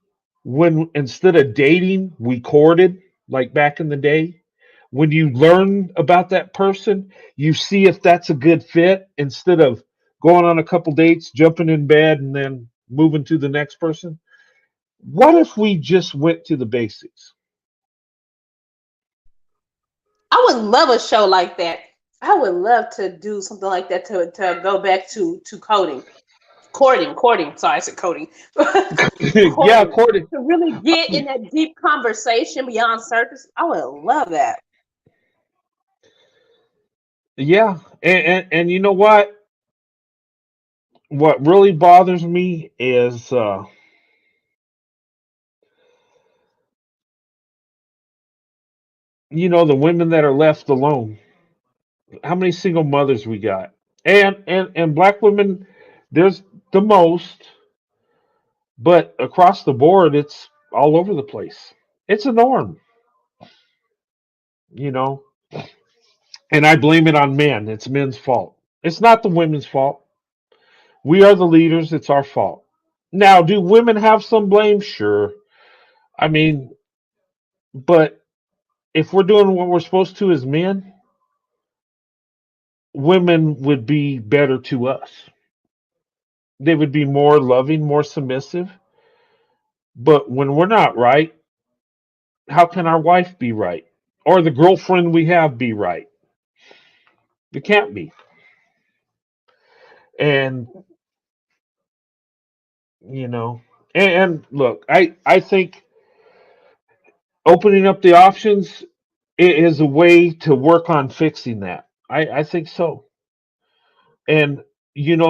[SPEAKER 3] when instead of dating, we courted like back in the day, when you learn about that person, you see if that's a good fit instead of going on a couple dates, jumping in bed, and then moving to the next person. What if we just went to the basics?
[SPEAKER 7] I would love a show like that. I would love to do something like that to go back to coding. Courting. Sorry, I said coding.
[SPEAKER 3] Yeah,
[SPEAKER 7] Courting.
[SPEAKER 3] courted.
[SPEAKER 7] To really get in that deep conversation beyond surface. I would love that.
[SPEAKER 3] Yeah, and you know what? What really bothers me is, the women that are left alone. How many single mothers we got? And black women, there's the most, but across the board, it's all over the place. It's a norm, you know. And I blame it on men. It's men's fault. It's not the women's fault. We are the leaders. It's our fault. Now, do women have some blame? Sure. I mean, but if we're doing what we're supposed to as men, women would be better to us. They would be more loving, more submissive. But when we're not right, how can our wife be right? Or the girlfriend we have be right? It can't be. And you know. And look, I think opening up the options is a way to work on fixing that. I think so. And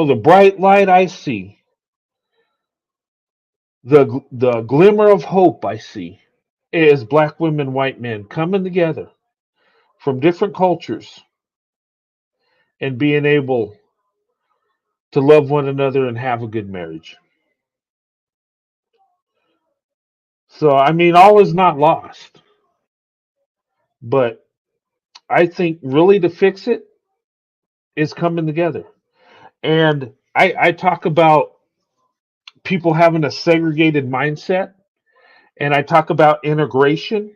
[SPEAKER 3] the bright light I see, the glimmer of hope I see, is black women, white men coming together from different cultures and being able to love one another and have a good marriage. So I mean, all is not lost, but I think really to fix it is coming together. And I talk about people having a segregated mindset, and I talk about integration.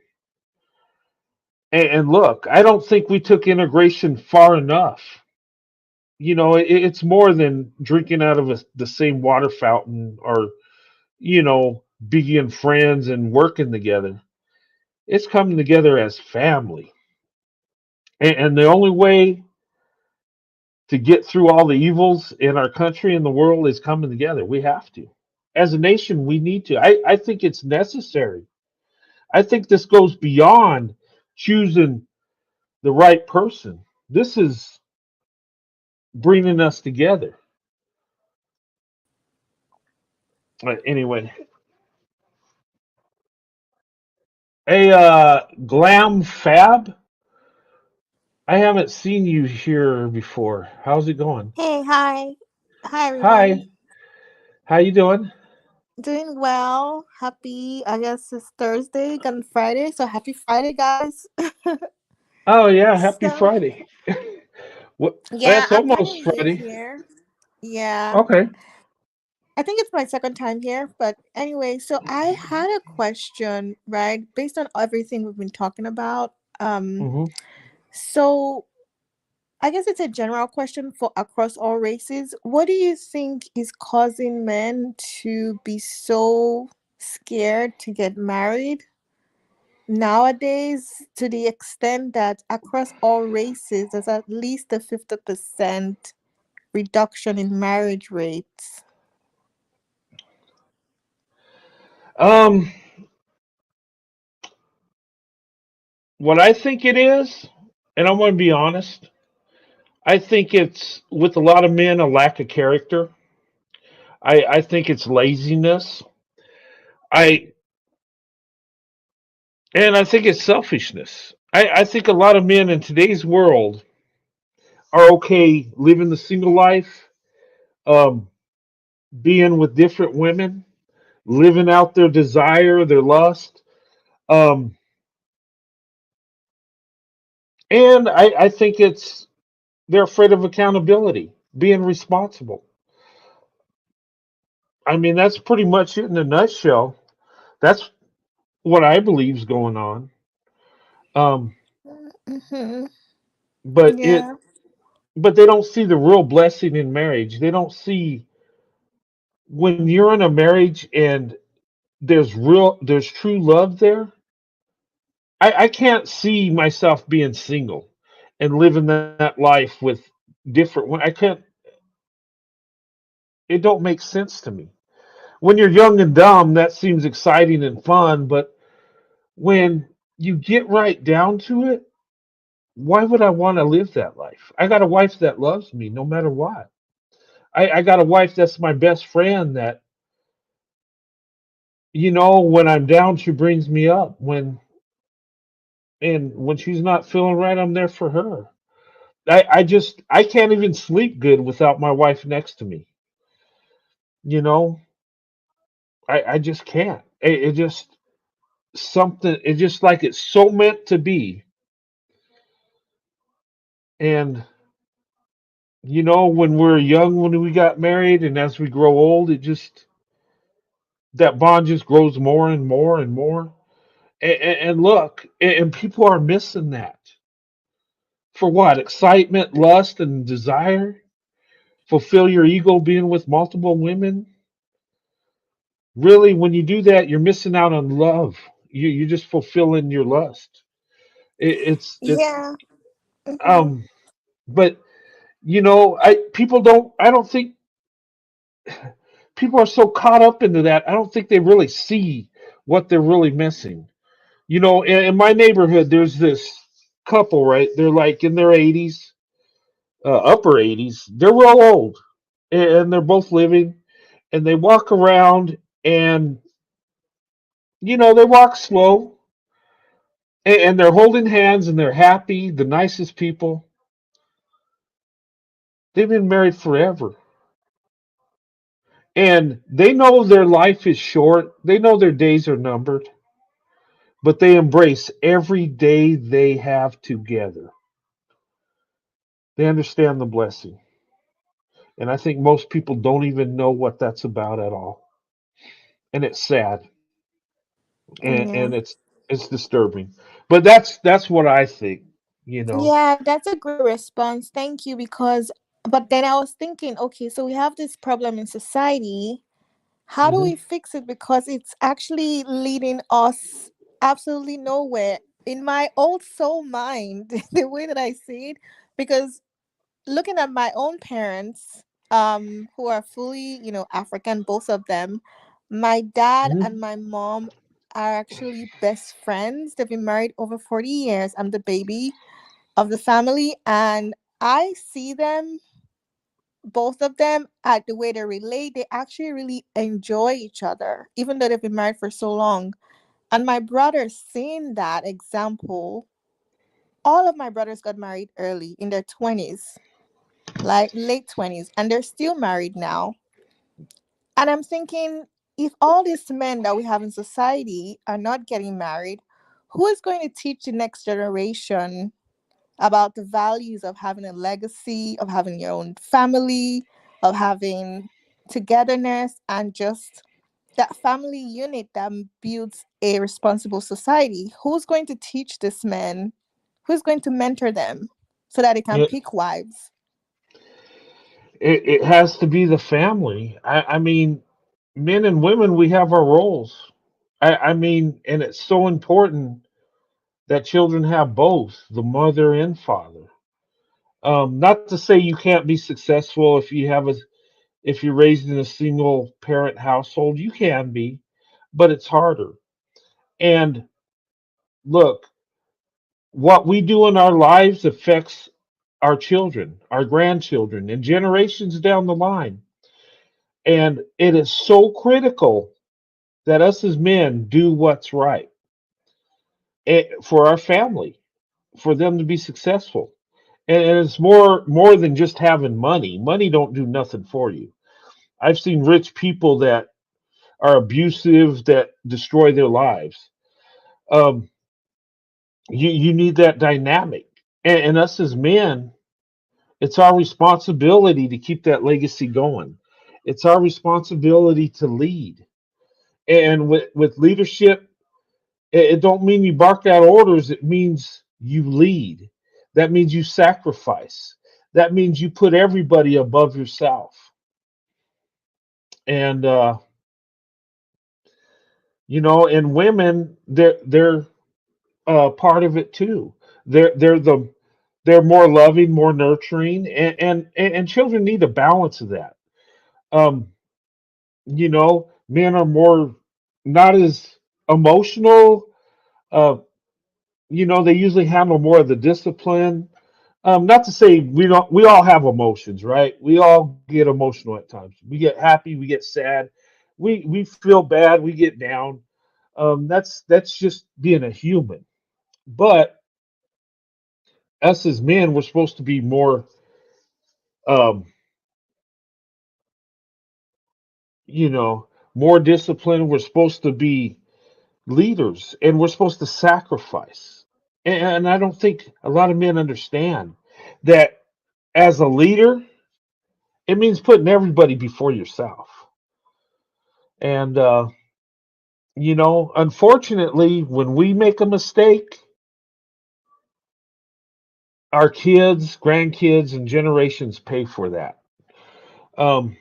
[SPEAKER 3] And look, I don't think we took integration far enough. It's more than drinking out of the same water fountain, or being friends and working together. It's coming together as family. And the only way to get through all the evils in our country and the world is coming together. We have to. As a nation, we need to. I think it's necessary. I think this goes beyond choosing the right person. This is bringing us together. Anyway, hey, Glam Fab, I haven't seen you here before. How's it going?
[SPEAKER 9] Hey, hi. Hi,
[SPEAKER 3] Hi,
[SPEAKER 9] everyone.
[SPEAKER 3] how you doing?
[SPEAKER 9] Doing well. Happy, I guess it's Thursday, gone Friday. So happy Friday, guys.
[SPEAKER 3] Oh yeah, happy
[SPEAKER 9] So,
[SPEAKER 3] Friday. What?
[SPEAKER 9] yeah,
[SPEAKER 3] That's
[SPEAKER 9] I'm kind of
[SPEAKER 3] almost
[SPEAKER 9] new
[SPEAKER 3] Friday.
[SPEAKER 9] here. Yeah,
[SPEAKER 3] Okay.
[SPEAKER 9] I think it's my second time here. But anyway, so I had a question, right? Based on everything we've been talking about.
[SPEAKER 3] Hmm.
[SPEAKER 9] So I guess it's a general question for across all races. What do you think is causing men to be so scared to get married nowadays, to the extent that across all races there's at least a 50% reduction in marriage rates?
[SPEAKER 3] Um, what I think it is, and I'm going to be honest, I think it's with a lot of men a lack of character. I think it's laziness. I and I think it's selfishness. I think a lot of men in today's world are okay living the single life, um, being with different women, living out their desire, their lust. Um, and I think it's they're afraid of accountability, being responsible. I mean, that's pretty much it in a nutshell. That's what I believe is going on. Um,
[SPEAKER 9] Mm-hmm.
[SPEAKER 3] but it,
[SPEAKER 9] Yeah.
[SPEAKER 3] but they don't see the real blessing in marriage. They don't see when you're in a marriage and there's true love there. I can't see myself being single and living that life with different. I can't. It don't make sense to me. When you're young and dumb, that seems exciting and fun, but when you get right down to it, why would I want to live that life? I got a wife that loves me no matter what. I got a wife that's my best friend that, when I'm down, she brings me up. When she's not feeling right, I'm there for her. I can't even sleep good without my wife next to me. You know, I just can't. It just something. It's just like it's so meant to be. And when we're young, when we got married, and as we grow old, it just that bond just grows more and more and more. And look, and people are missing that. For what? Excitement, lust, and desire? Fulfill your ego being with multiple women? Really, when you do that, you're missing out on love. You're just fulfilling your lust. It's
[SPEAKER 9] Yeah. Mm-hmm.
[SPEAKER 3] um. But I don't think people are so caught up into that. I don't think they really see what they're really missing. In my neighborhood, there's this couple, right? They're like in their 80s, upper 80s. They're real old, and they're both living, and they walk around, and they walk slow, and they're holding hands, and they're happy, the nicest people. They've been married forever, and they know their life is short. They know their days are numbered, but they embrace every day they have together. They understand the blessing. And I think most people don't even know what that's about at all. And it's sad,
[SPEAKER 9] Yeah.
[SPEAKER 3] and it's disturbing. But that's what I think, you know.
[SPEAKER 9] Yeah, that's a great response. Thank you. Because, but then I was thinking, okay, so we have this problem in society. How do
[SPEAKER 3] Hmm.
[SPEAKER 9] we fix it? Because it's actually leading us absolutely nowhere. In my old soul mind, the way that I see it, because looking at my own parents, who are fully, African, both of them, my dad
[SPEAKER 3] Hmm.
[SPEAKER 9] and my mom are actually best friends. They've been married over 40 years. I'm the baby of the family, and I see them, both of them, at the way they relate. They actually really enjoy each other, even though they've been married for so long. And my brothers, seeing that example, all of my brothers got married early in their 20s, like late 20s, and they're still married now. And I'm thinking, if all these men that we have in society are not getting married, who is going to teach the next generation about the values of having a legacy, of having your own family, of having togetherness, and just that family unit that builds a responsible society? Who's going to teach this men? Who's going to mentor them so that they can
[SPEAKER 3] It,
[SPEAKER 9] pick wives?
[SPEAKER 3] it has to be the family. I mean, men and women, we have our roles. I mean, and it's so important that children have both the mother and father. Not to say you can't be successful if you're raised in a single parent household. You can be, but it's harder. And look, what we do in our lives affects our children, our grandchildren, and generations down the line. And it is so critical that us as men do what's right for our family, for them to be successful. And it's more than just having money. Money don't do nothing for you. I've seen rich people that are abusive, that destroy their lives. Um, you need that dynamic, and us as men, it's our responsibility to keep that legacy going. It's our responsibility to lead. And with leadership, it don't mean you bark out orders. It means you lead. That means you sacrifice. That means you put everybody above yourself. And and women, they're part of it too. They're more loving, more nurturing, and children need a balance of that. Um, Men are more not as emotional. Uh, they usually handle more of the discipline. Not to say we don't. We all have emotions, right? We all get emotional at times. We get happy, we get sad, we feel bad, we get down. That's just being a human. But us as men, we're supposed to be more, um, you know, more disciplined. We're supposed to be leaders, and we're supposed to sacrifice. And I don't think a lot of men understand that as a leader, it means putting everybody before yourself. And unfortunately, when we make a mistake, our kids, grandkids, and generations pay for that. Um,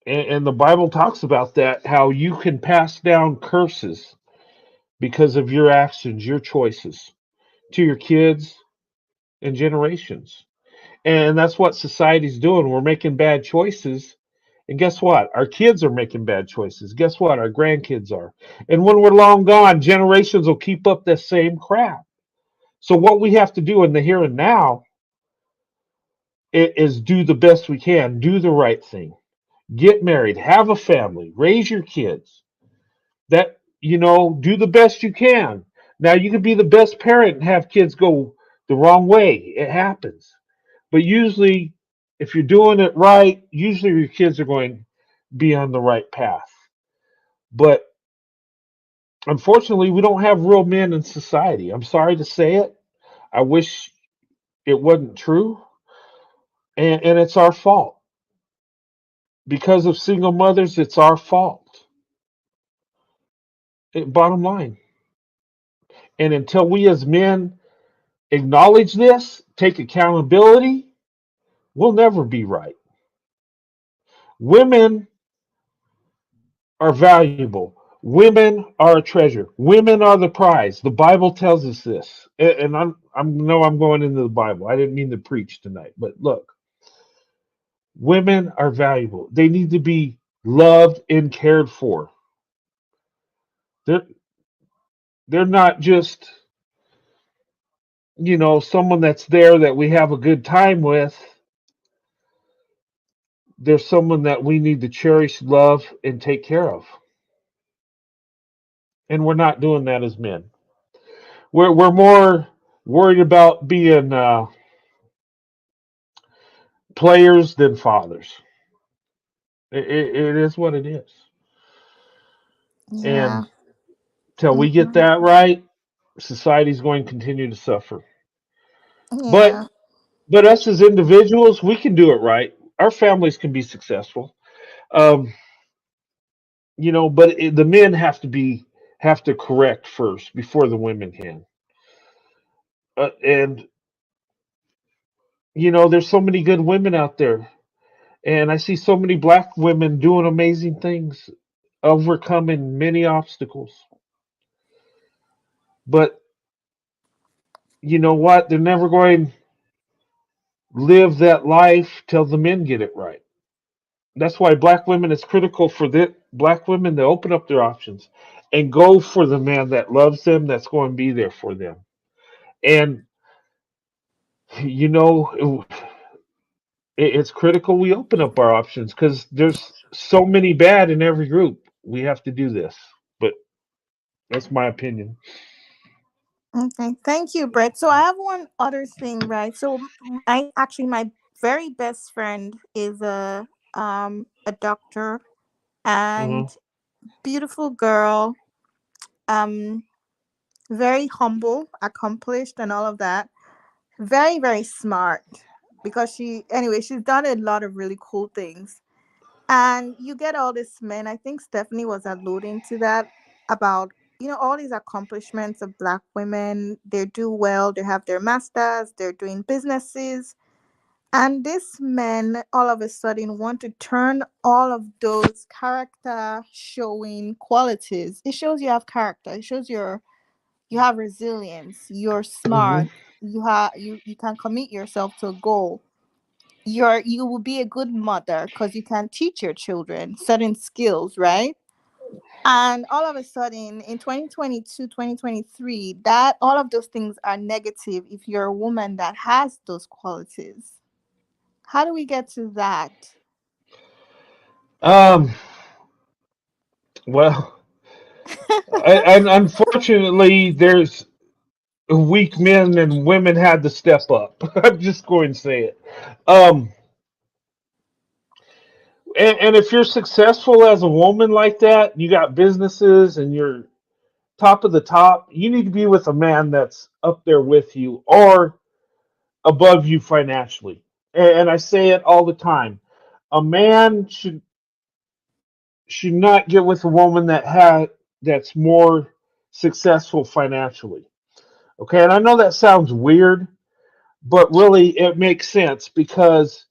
[SPEAKER 3] and the Bible talks about that, how you can pass down curses because of your actions, your choices to your kids and generations. And that's what society's doing. We're making bad choices, And guess what? Our kids are making bad choices. Guess what? Our grandkids are. And when we're long gone, generations will keep up the same crap. So what we have to do in the here and now is do the best we can, do the right thing, get married, have a family, raise your kids. That do the best you can. Now you can be the best parent and have kids go the wrong way. It happens. But usually if you're doing it right, usually your kids are going to be on the right path. But unfortunately, we don't have real men in society. I'm sorry to say it. I wish it wasn't true. And it's our fault. Because of single mothers, it's our fault. Bottom line. And until we as men acknowledge this, take accountability, we'll never be right. Women are valuable. Women are a treasure. Women are the prize. The Bible tells us this. And I'm going into the Bible. I didn't mean to preach tonight, but look, women are valuable. They need to be loved and cared for. They're they're not just, someone that's there that we have a good time with. They're someone that we need to cherish, love, and take care of. And we're not doing that as men. We're more worried about being players than fathers. It is what it is.
[SPEAKER 9] Yeah.
[SPEAKER 3] And till we get
[SPEAKER 9] Hmm.
[SPEAKER 3] that right, society's going to continue to suffer. But
[SPEAKER 9] Yeah.
[SPEAKER 3] us as individuals, we can do it right. Our families can be successful. Um, but the men have to correct first before the women can. And there's so many good women out there, and I see so many black women doing amazing things, overcoming many obstacles. But you know what? They're never going to live that life till the men get it right. That's why black women, it's critical for the black women to open up their options and go for the man that loves them, that's going to be there for them. And you know, it's critical we open up our options because there's so many bad in every group. We have to do this. But that's my opinion.
[SPEAKER 9] Okay. Thank you, Brett. So I have one other thing, right? So I actually my very best friend is a doctor and
[SPEAKER 3] Uh-huh.
[SPEAKER 9] beautiful girl. Um, very humble, accomplished, and all of that. Very, very smart because she's done a lot of really cool things. And you get all these men. I think Stephanie was alluding to that about, all these accomplishments of black women. They do well, they have their masters, they're doing businesses. And these men all of a sudden want to turn all of those character showing qualities. It shows you have character. It shows you have resilience. You're
[SPEAKER 3] Hmm.
[SPEAKER 9] smart. You can commit yourself to a goal. You will be a good mother because you can teach your children certain skills, right? And all of a sudden in 2022, 2023, that all of those things are negative if you're a woman that has those qualities. How do we get to that?
[SPEAKER 3] Um. Well, and unfortunately, there's weak men and women had to step up. I'm just going to say it. Um. And if you're successful as a woman like that, you got businesses and you're top of the top, you need to be with a man that's up there with you or above you financially. And I say it all the time. A man should not get with a woman that's more successful financially. Okay, and I know that sounds weird, but really it makes sense because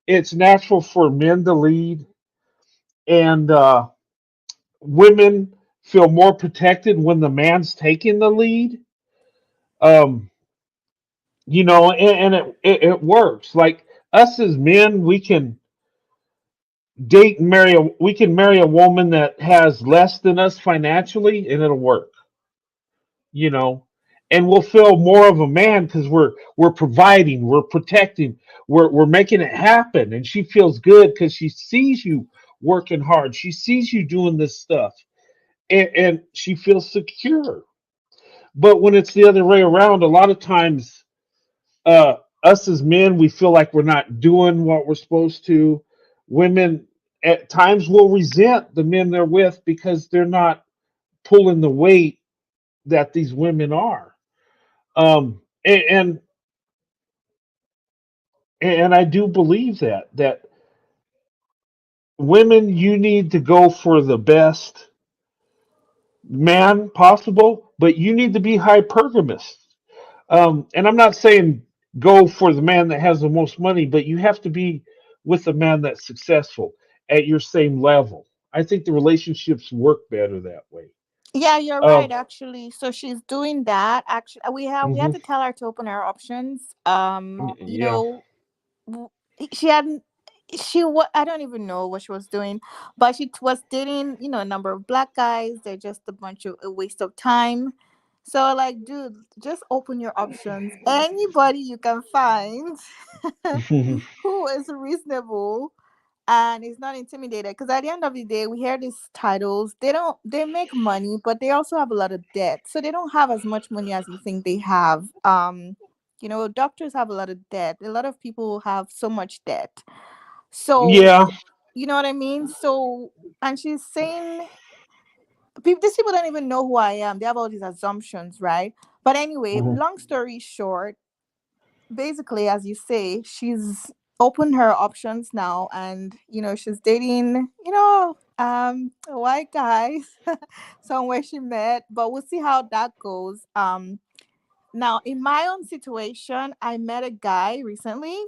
[SPEAKER 3] it's natural for men to lead, and women feel more protected when the man's taking the lead. Um, and it works. Like us as men, we can date and marry a we can marry a woman that has less than us financially, and it'll work, you know. And we'll feel more of a man because we're providing, we're protecting, we're making it happen, and she feels good because she sees you working hard, she sees you doing this stuff, and she feels secure. But when it's the other way around, a lot of times, uh, us as men, we feel like we're not doing what we're supposed to. Women at times will resent the men they're with because they're not pulling the weight that these women are. And and I do believe that women, you need to go for the best man possible, but you need to be hypergamous. And I'm not saying go for the man that has the most money, but you have to be with a man that's successful at your same level. I think the relationships work better that way.
[SPEAKER 9] Yeah, you're right,
[SPEAKER 3] Um,
[SPEAKER 9] actually. So she's doing that. Actually, we had
[SPEAKER 3] mhm,
[SPEAKER 9] to tell her to open her options.
[SPEAKER 3] yeah.
[SPEAKER 9] W- she hadn't I don't even know what she was doing, but was dating, a number of black guys. They're just a waste of time. So, like, dude, just open your options. Anybody you can find who is reasonable and is not intimidated, because at the end of the day, we hear these titles. They make money, but they also have a lot of debt, so they don't have as much money as you think they have. Doctors have a lot of debt. A lot of people have so much debt. So,
[SPEAKER 3] Yeah.
[SPEAKER 9] you know what I mean? So, and she's saying, these people don't even know who I am. They have all these assumptions, right? But anyway,
[SPEAKER 3] Mhm.
[SPEAKER 9] long story short, basically, as you say, she's opened her options now, and she's dating, a white guy somewhere she met, but we'll see how that goes. Now, in my own situation, I met a guy recently,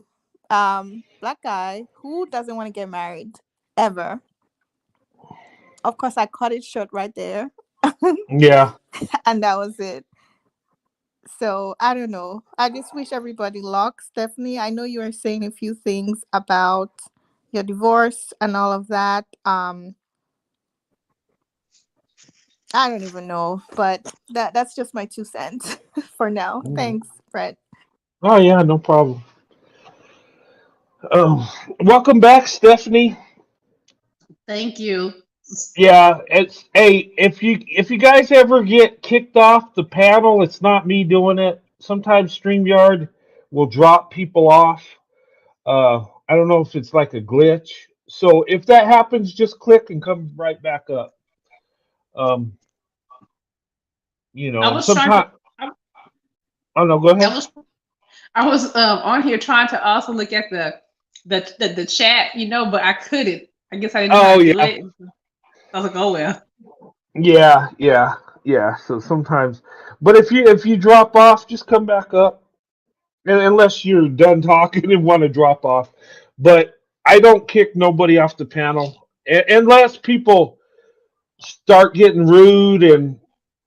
[SPEAKER 9] black guy, who doesn't want to get married ever. Of course, I cut it short right there.
[SPEAKER 3] Yeah.
[SPEAKER 9] And that was it. So I don't know. I just wish everybody luck. Stephanie, I know you were saying a few things about your divorce and all of that. I don't even know, but that's just my 2 cents for now.
[SPEAKER 3] Mhm.
[SPEAKER 9] Thanks, Fred.
[SPEAKER 3] Oh yeah, no problem. Welcome back, Stephanie.
[SPEAKER 7] Thank you.
[SPEAKER 3] Yeah, it's hey, if you guys ever get kicked off the panel, it's not me doing it. Sometimes StreamYard will drop people off. I don't know if it's like a glitch. So if that happens, just click and come right back up. Um,
[SPEAKER 7] I
[SPEAKER 3] and
[SPEAKER 7] was trying to.
[SPEAKER 3] sometimes, oh no, go
[SPEAKER 7] I
[SPEAKER 3] ahead.
[SPEAKER 7] was I was on here trying to also look at the chat, but I couldn't. I guess I didn't know how
[SPEAKER 3] Oh
[SPEAKER 7] to do
[SPEAKER 3] yeah,
[SPEAKER 7] it. I was like, oh well.
[SPEAKER 3] yeah, yeah, yeah. So sometimes, but if you drop off, just come back up, and unless you're done talking and want to drop off. But I don't kick nobody off the panel unless people start getting rude, and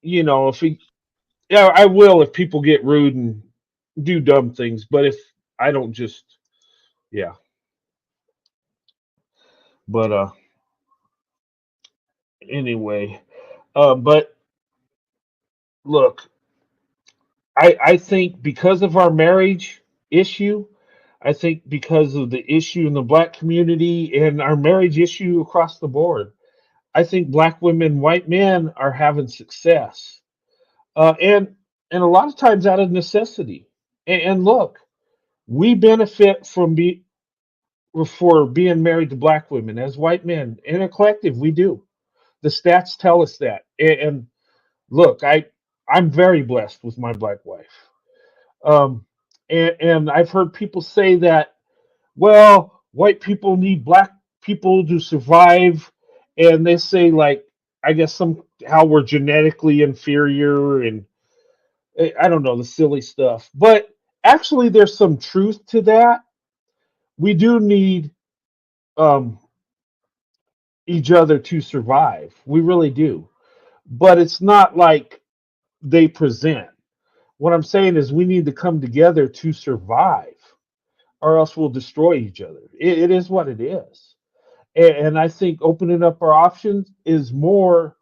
[SPEAKER 3] if he, yeah, I will if people get rude and do dumb things. But if I don't just, yeah. But anyway, but look, I think because of our marriage issue, I think because of the issue in the black community and our marriage issue across the board, I think black women, white men are having success, and a lot of times out of necessity. And look, we benefit from for being married to black women as white men in a collective. We do. The stats tell us that. And look, I'm very blessed with my black wife. Um, and I've heard people say that, well, white people need black people to survive, and they say like, I guess somehow we're genetically inferior, and I don't know the silly stuff. But actually, there's some truth to that. We do need um, each other to survive. We really do. But it's not like they present. What I'm saying is we need to come together to survive, or else we'll destroy each other. It is what it is. And I think opening up our options is more,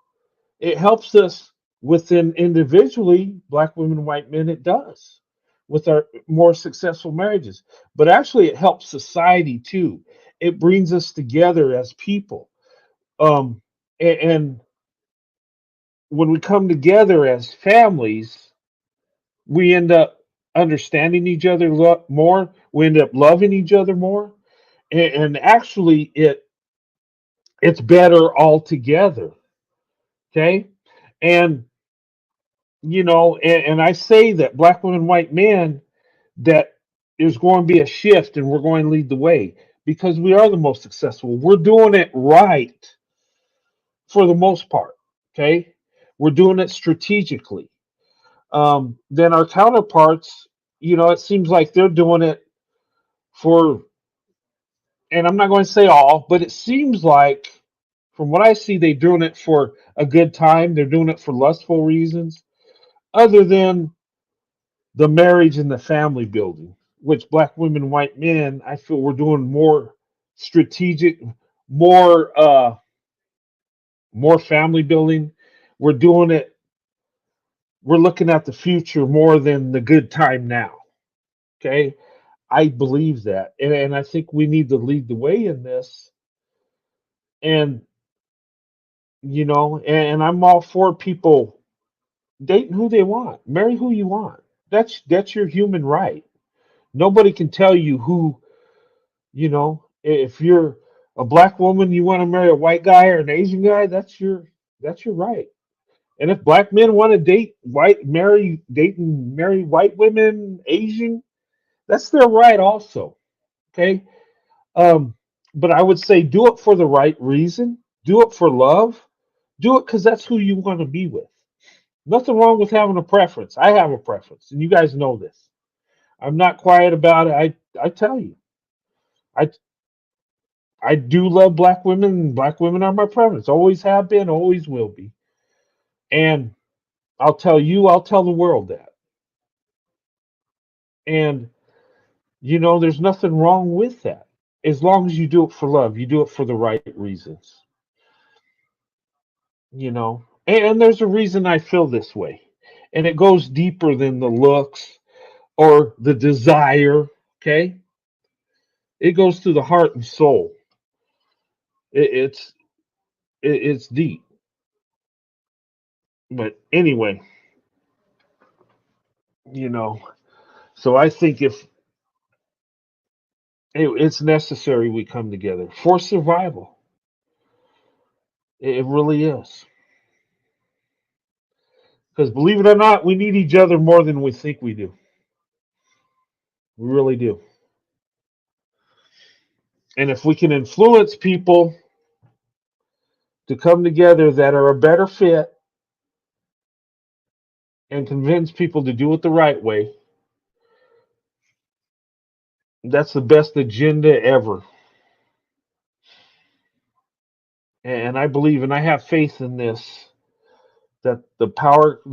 [SPEAKER 3] it helps us within individually, black women, white men, it does with our more successful marriages. But actually, it helps society too. It brings us together as people. Um, and when we come together as families, we end up understanding each other more. We end up loving each other more, and actually, it's better altogether. Okay, and and I say that black women, white men, that there's going to be a shift, and we're going to lead the way because we are the most successful. We're doing it right for the most part. Okay, we're doing it strategically. Then our counterparts, it seems like they're doing it for, and I'm not going to say all, but it seems like from what I see, they're doing it for a good time. They're doing it for lustful reasons, other than the marriage and the family building, which black women, white men, I feel we're doing more strategic, more more family building. We're doing it. We're looking at the future more than the good time now. Okay, I believe that, and I think we need to lead the way in this. And and I'm all for people dating who they want, marry who you want. That's your human right. Nobody can tell you who. If you're a black woman, you want to marry a white guy or an Asian guy. That's your right. And if black men want to date and marry white women, Asian, that's their right also. Okay. Um, but I would say do it for the right reason. Do it for love. Do it because that's who you want to be with. Nothing wrong with having a preference. I have a preference, and you guys know this. I'm not quiet about it. I tell you, I I do love black women, and black women are my preference. Always have been, always will be. And I'll tell you, I'll tell the world that. And there's nothing wrong with that. As long as you do it for love, you do it for the right reasons. And there's a reason I feel this way. And it goes deeper than the looks or the desire, okay? It goes to the heart and soul. It, it's it's deep. But anyway, you know, so I think if it's necessary we come together for survival. It really is. Because believe it or not, we need each other more than we think we do. We really do. And if we can influence people to come together that are a better fit and convince people to do it the right way, that's the best agenda ever. And I believe and I have faith in this that the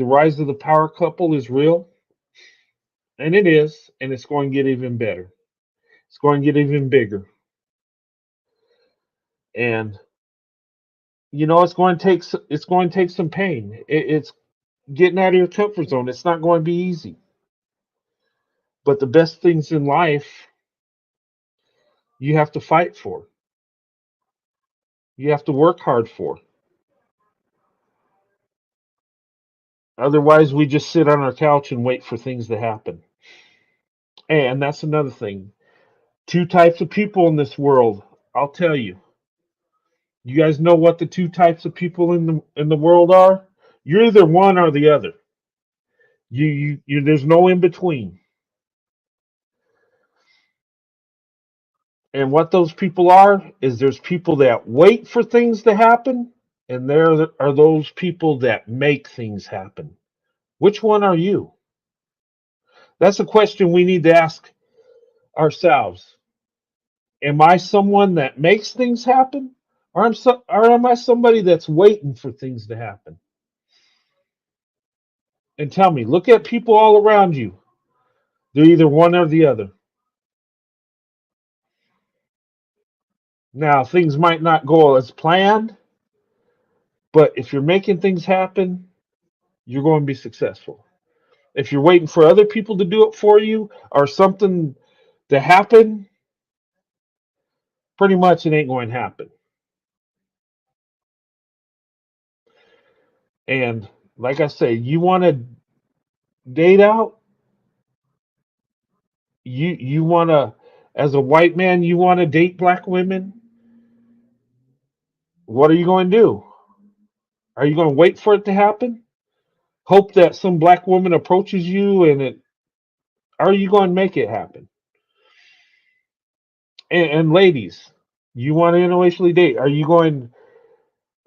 [SPEAKER 3] rise of the power couple is real, and it is, and it's going to get even better. It's going to get even bigger, and it's going to take some pain. It's getting out of your comfort zone. It's not going to be easy, but the best things in life you have to fight for. You have to work hard for. Otherwise, we just sit on our couch and wait for things to happen. And that's another thing. Two types of people in this world. I'll tell you. You guys know what the two types of people in the world are? You're either one or the other. You there's no in between. And what those people are is there's people that wait for things to happen, and there are those people that make things happen. Which one are you? That's a question we need to ask ourselves. Am I someone that makes things happen? Or am I somebody that's waiting for things to happen? And tell me, look at people all around you. They're either one or the other. Now, things might not go as planned, but if you're making things happen, you're going to be successful. If you're waiting for other people to do it for you or something to happen, pretty much it ain't going to happen. And like I say, you want to date out, you want to, as a white man, you want to date black women. What are you going to do? Are you going to wait for it to happen? Hope that some black woman approaches you and it, are you going to make it happen? And ladies, you want to interracially date? Are you going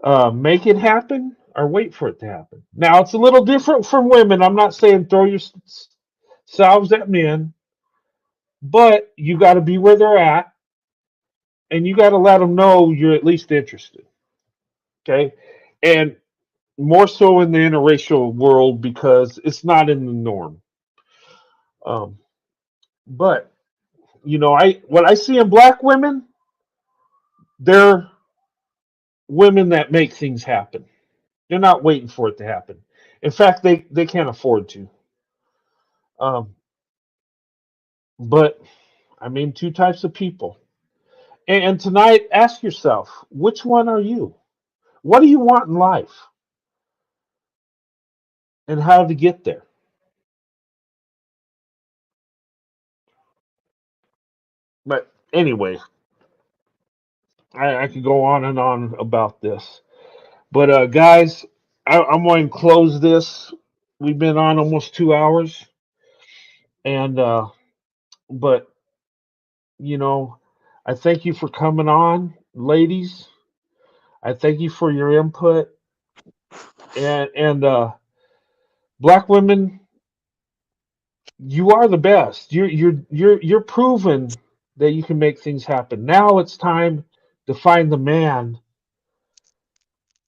[SPEAKER 3] to make it happen or wait for it to happen? Now it's a little different from women. I'm not saying throw yourselves at men, but you got to be where they're at, and you got to let them know you're at least interested. Okay, and more so in the interracial world because it's not in the norm. Um, but I what I see in black women, they're women that make things happen. They're not waiting for it to happen. In fact, they can't afford to. Um, but I mean, two types of people. And tonight, ask yourself, which one are you? What do you want in life, and how to get there? But anyway, I could go on and on about this. But guys, I'm going to close this. We've been on almost 2 hours, and but you know, I thank you for coming on, ladies. I thank you for your input, and black women, you are the best. You're proven that you can make things happen. Now it's time to find the man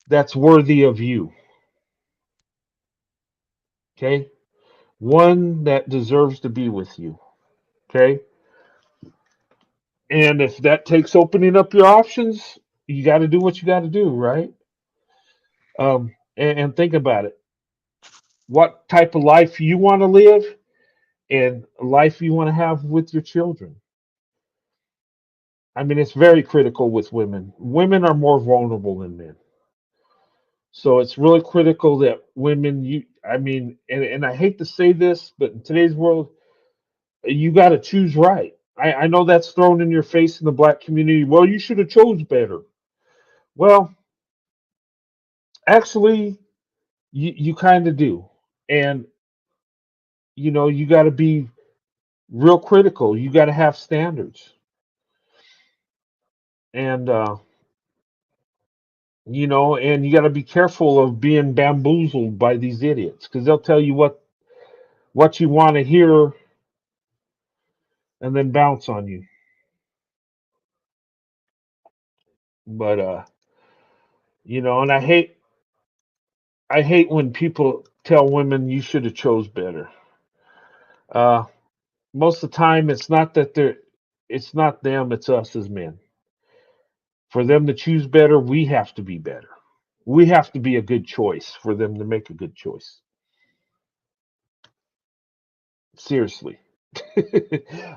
[SPEAKER 3] that's worthy of you. Okay, one that deserves to be with you. Okay, and if that takes opening up your options, you got to do what you got to do, right? And think about it. What type of life you want to live, and a life you want to have with your children. I mean, it's very critical with women. Women are more vulnerable than men. So it's really critical that women, I mean, and I hate to say this, but in today's world, you got to choose right. I know that's thrown in your face in the black community. Well, you should have chose better. Well, actually, you kind of do. And, you got to be real critical. You got to have standards. And, and you got to be careful of being bamboozled by these idiots because they'll tell you what you want to hear and then bounce on you. But and I hate when people tell women you should have chose better. Uh, most of the time, it's not them, it's us as men. For them to choose better, we have to be better. We have to be a good choice for them to make a good choice. Seriously.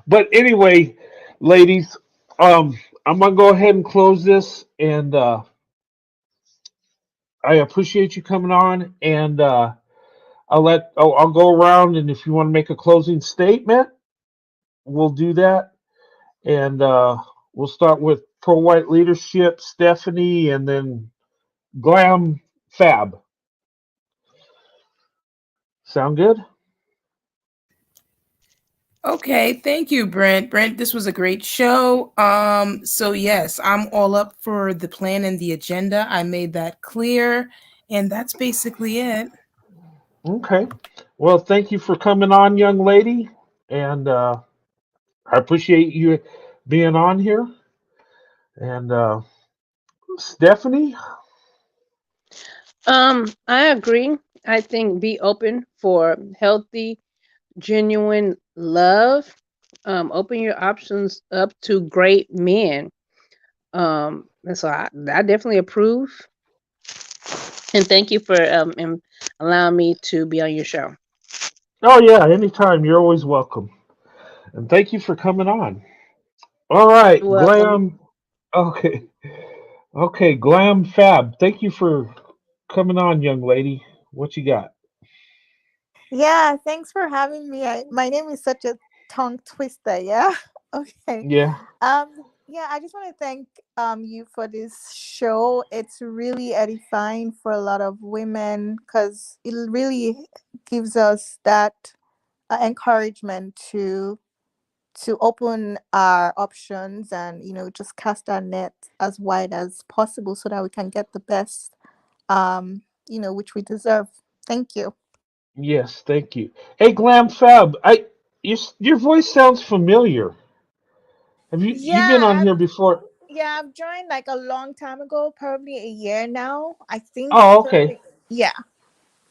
[SPEAKER 3] But anyway, ladies, I'm gonna go ahead and close this, and I appreciate you coming on, and I'll go around, and if you want to make a closing statement, we'll do that, and we'll start with pro white leadership, Stephanie, and then Glam Fab. Sound good?
[SPEAKER 5] Okay, thank you, Brent. Brent, this was a great show. So yes, I'm all up for the plan and the agenda. I made that clear, and that's basically it.
[SPEAKER 3] Okay. Well, thank you for coming on, young lady, and I appreciate you being on here. And Stephanie.
[SPEAKER 7] I agree. I think be open for healthy, genuine love. Open your options up to great men. And so I definitely approve. And thank you for allowing me to be on your show.
[SPEAKER 3] Oh yeah, anytime. You're always welcome. And thank you for coming on. All right,
[SPEAKER 7] You're welcome.
[SPEAKER 3] Glam. Okay, okay, Glam Fab. Thank you for coming on, young lady. What you got?
[SPEAKER 9] Yeah, thanks for having me. My name is such a tongue twister. Yeah. Okay.
[SPEAKER 3] Yeah.
[SPEAKER 9] Yeah, I just want to thank you for this show. It's really edifying for a lot of women because it really gives us that encouragement to open our options and just cast our net as wide as possible so that we can get the best which we deserve. Thank you.
[SPEAKER 3] Yes, thank you. Hey, Glam Fab. Your voice sounds familiar. Have you been on
[SPEAKER 9] Yeah,
[SPEAKER 3] here before?
[SPEAKER 9] yeah, I've joined like a long time ago, probably a year now. I think
[SPEAKER 3] Oh, okay.
[SPEAKER 9] probably. Yeah.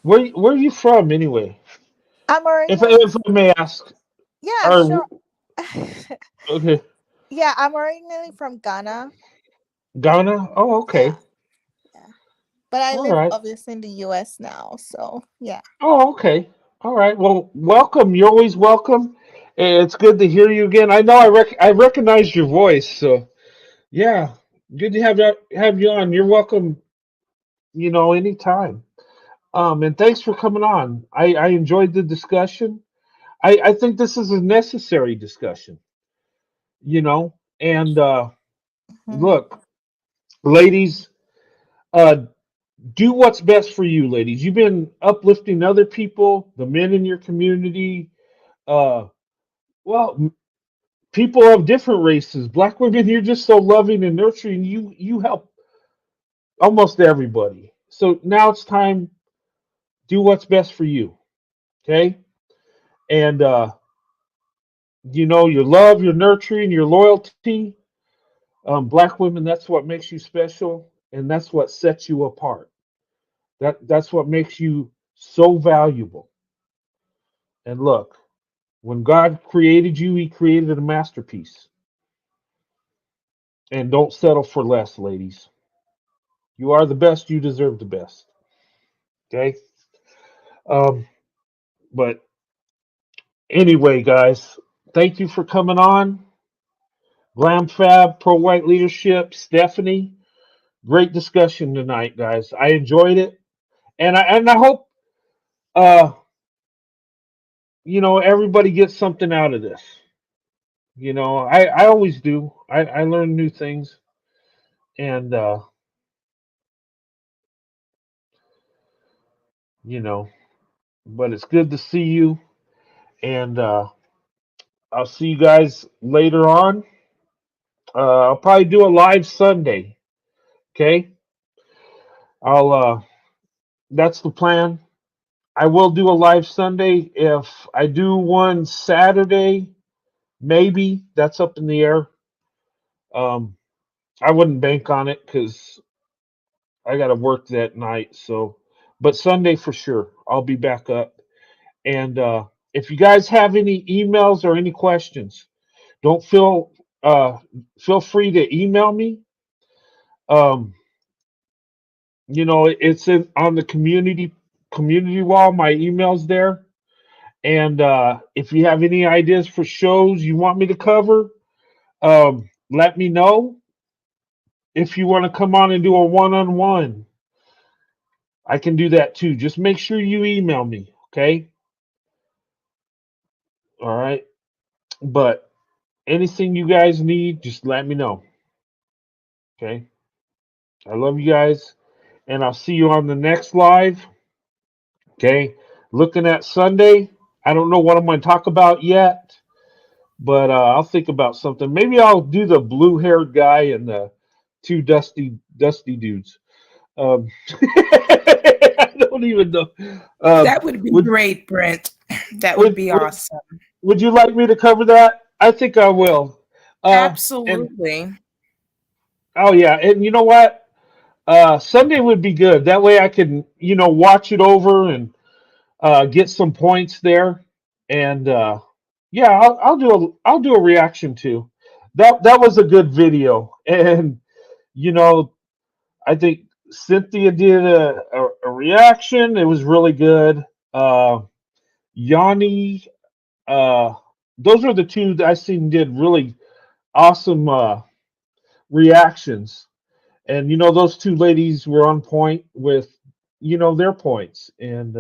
[SPEAKER 3] Where are you from anyway?
[SPEAKER 9] I'm
[SPEAKER 3] If
[SPEAKER 9] originally.
[SPEAKER 3] I may ask.
[SPEAKER 9] Yeah,
[SPEAKER 3] Or
[SPEAKER 9] sure.
[SPEAKER 3] okay,
[SPEAKER 9] Yeah, I'm originally from Ghana.
[SPEAKER 3] Ghana. Oh,
[SPEAKER 9] Yeah,
[SPEAKER 3] okay.
[SPEAKER 9] yeah. But I
[SPEAKER 3] All
[SPEAKER 9] live
[SPEAKER 3] right.
[SPEAKER 9] obviously in the US now, so yeah.
[SPEAKER 3] Oh, okay. All right. Well, welcome. You're always welcome. It's good to hear you again. I know I recognized your voice, so yeah, good to have you on. You're welcome. Anytime. And thanks for coming on. I enjoyed the discussion. I think this is a necessary discussion. And
[SPEAKER 9] Mhm.
[SPEAKER 3] look, ladies, uh, do what's best for you, ladies. You've been uplifting other people, the men in your community. Uh, well, people of different races, black women. You're just so loving and nurturing. You help almost everybody. So now it's time. Do what's best for you. Okay, and your love, your nurturing, your loyalty. Black women. That's what makes you special, and that's what sets you apart. That's what makes you so valuable. And look, when God created you, He created a masterpiece. And don't settle for less, ladies. You are the best. You deserve the best. Okay. Um, but anyway, guys, thank you for coming on. Glam Fab, Pro White Leadership, Stephanie. Great discussion tonight, guys. I enjoyed it, and I hope uh everybody gets something out of this. I always do. I learn new things, and you know, but it's good to see you, and I'll see you guys later on. I'll probably do a live Sunday. Okay, I'll. That's the plan. I will do a live Sunday. If I do one Saturday, maybe that's up in the air. Um, I wouldn't bank on it because I got to work that night. So, but Sunday for sure, I'll be back up. And if you guys have any emails or any questions, don't uh, feel free to email me. Um, it's on the community wall. My email's there. And if you have any ideas for shows you want me to cover, let me know. If you want to come on and do a one-on-one, I can do that too. Just make sure you email me, okay? All right. But anything you guys need, just let me know, okay? I love you guys, and I'll see you on the next live, okay? Looking at Sunday. I don't know what I'm going to talk about yet, but I'll think about something. Maybe I'll do the blue-haired guy and the two dusty dudes. Um, I don't even know.
[SPEAKER 5] That would be
[SPEAKER 3] Would
[SPEAKER 5] great, Brent. That would
[SPEAKER 3] would
[SPEAKER 5] be
[SPEAKER 3] would
[SPEAKER 5] awesome.
[SPEAKER 3] would you like me to cover that? I think I will. And
[SPEAKER 5] Absolutely.
[SPEAKER 3] oh yeah, and you know what? Sunday would be good. That way I can watch it over and get some points there. And yeah, I'll do a reaction too. That was a good video, and you know, I think Cynthia did a reaction. It was really good. Yanni, uh, those are the two that I seen did really awesome reactions. And those two ladies were on point with their points. And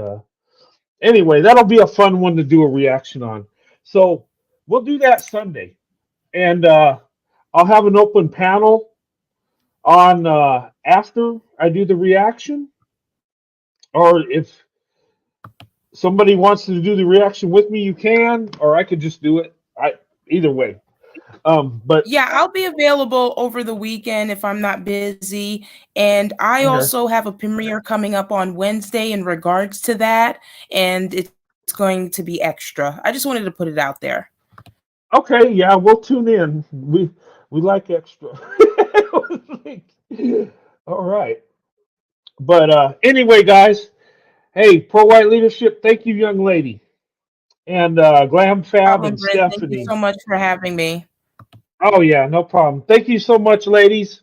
[SPEAKER 3] anyway, that'll be a fun one to do a reaction on. So we'll do that Sunday, and I'll have an open panel on after I do the reaction, or if somebody wants to do the reaction with me, you can, or I could just do it. Either way. But
[SPEAKER 10] Yeah, I'll be available over the weekend if I'm not busy. And I
[SPEAKER 3] okay,
[SPEAKER 10] also have a premiere coming up on Wednesday in regards to that. And it's going to be extra. I just wanted to put it out there.
[SPEAKER 3] okay, yeah, we'll tune in. We like extra. All right. But anyway, guys, hey, Pro White Leadership, thank you, young lady. And Glam Fab
[SPEAKER 10] Problem,
[SPEAKER 3] and
[SPEAKER 10] Brent. Thank you
[SPEAKER 3] Stephanie.
[SPEAKER 10] so much for having me.
[SPEAKER 3] Oh, yeah, no problem. Thank you so much, ladies.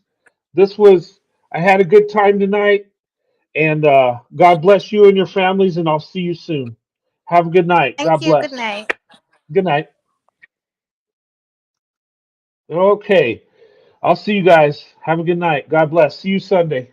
[SPEAKER 3] I had a good time tonight. And God bless you and your families, and I'll see you soon. Have a good night.
[SPEAKER 9] Thank
[SPEAKER 3] God
[SPEAKER 9] you. Good
[SPEAKER 3] bless.
[SPEAKER 9] night.
[SPEAKER 3] Good night. Okay. I'll see you guys. Have a good night. God bless. See you Sunday.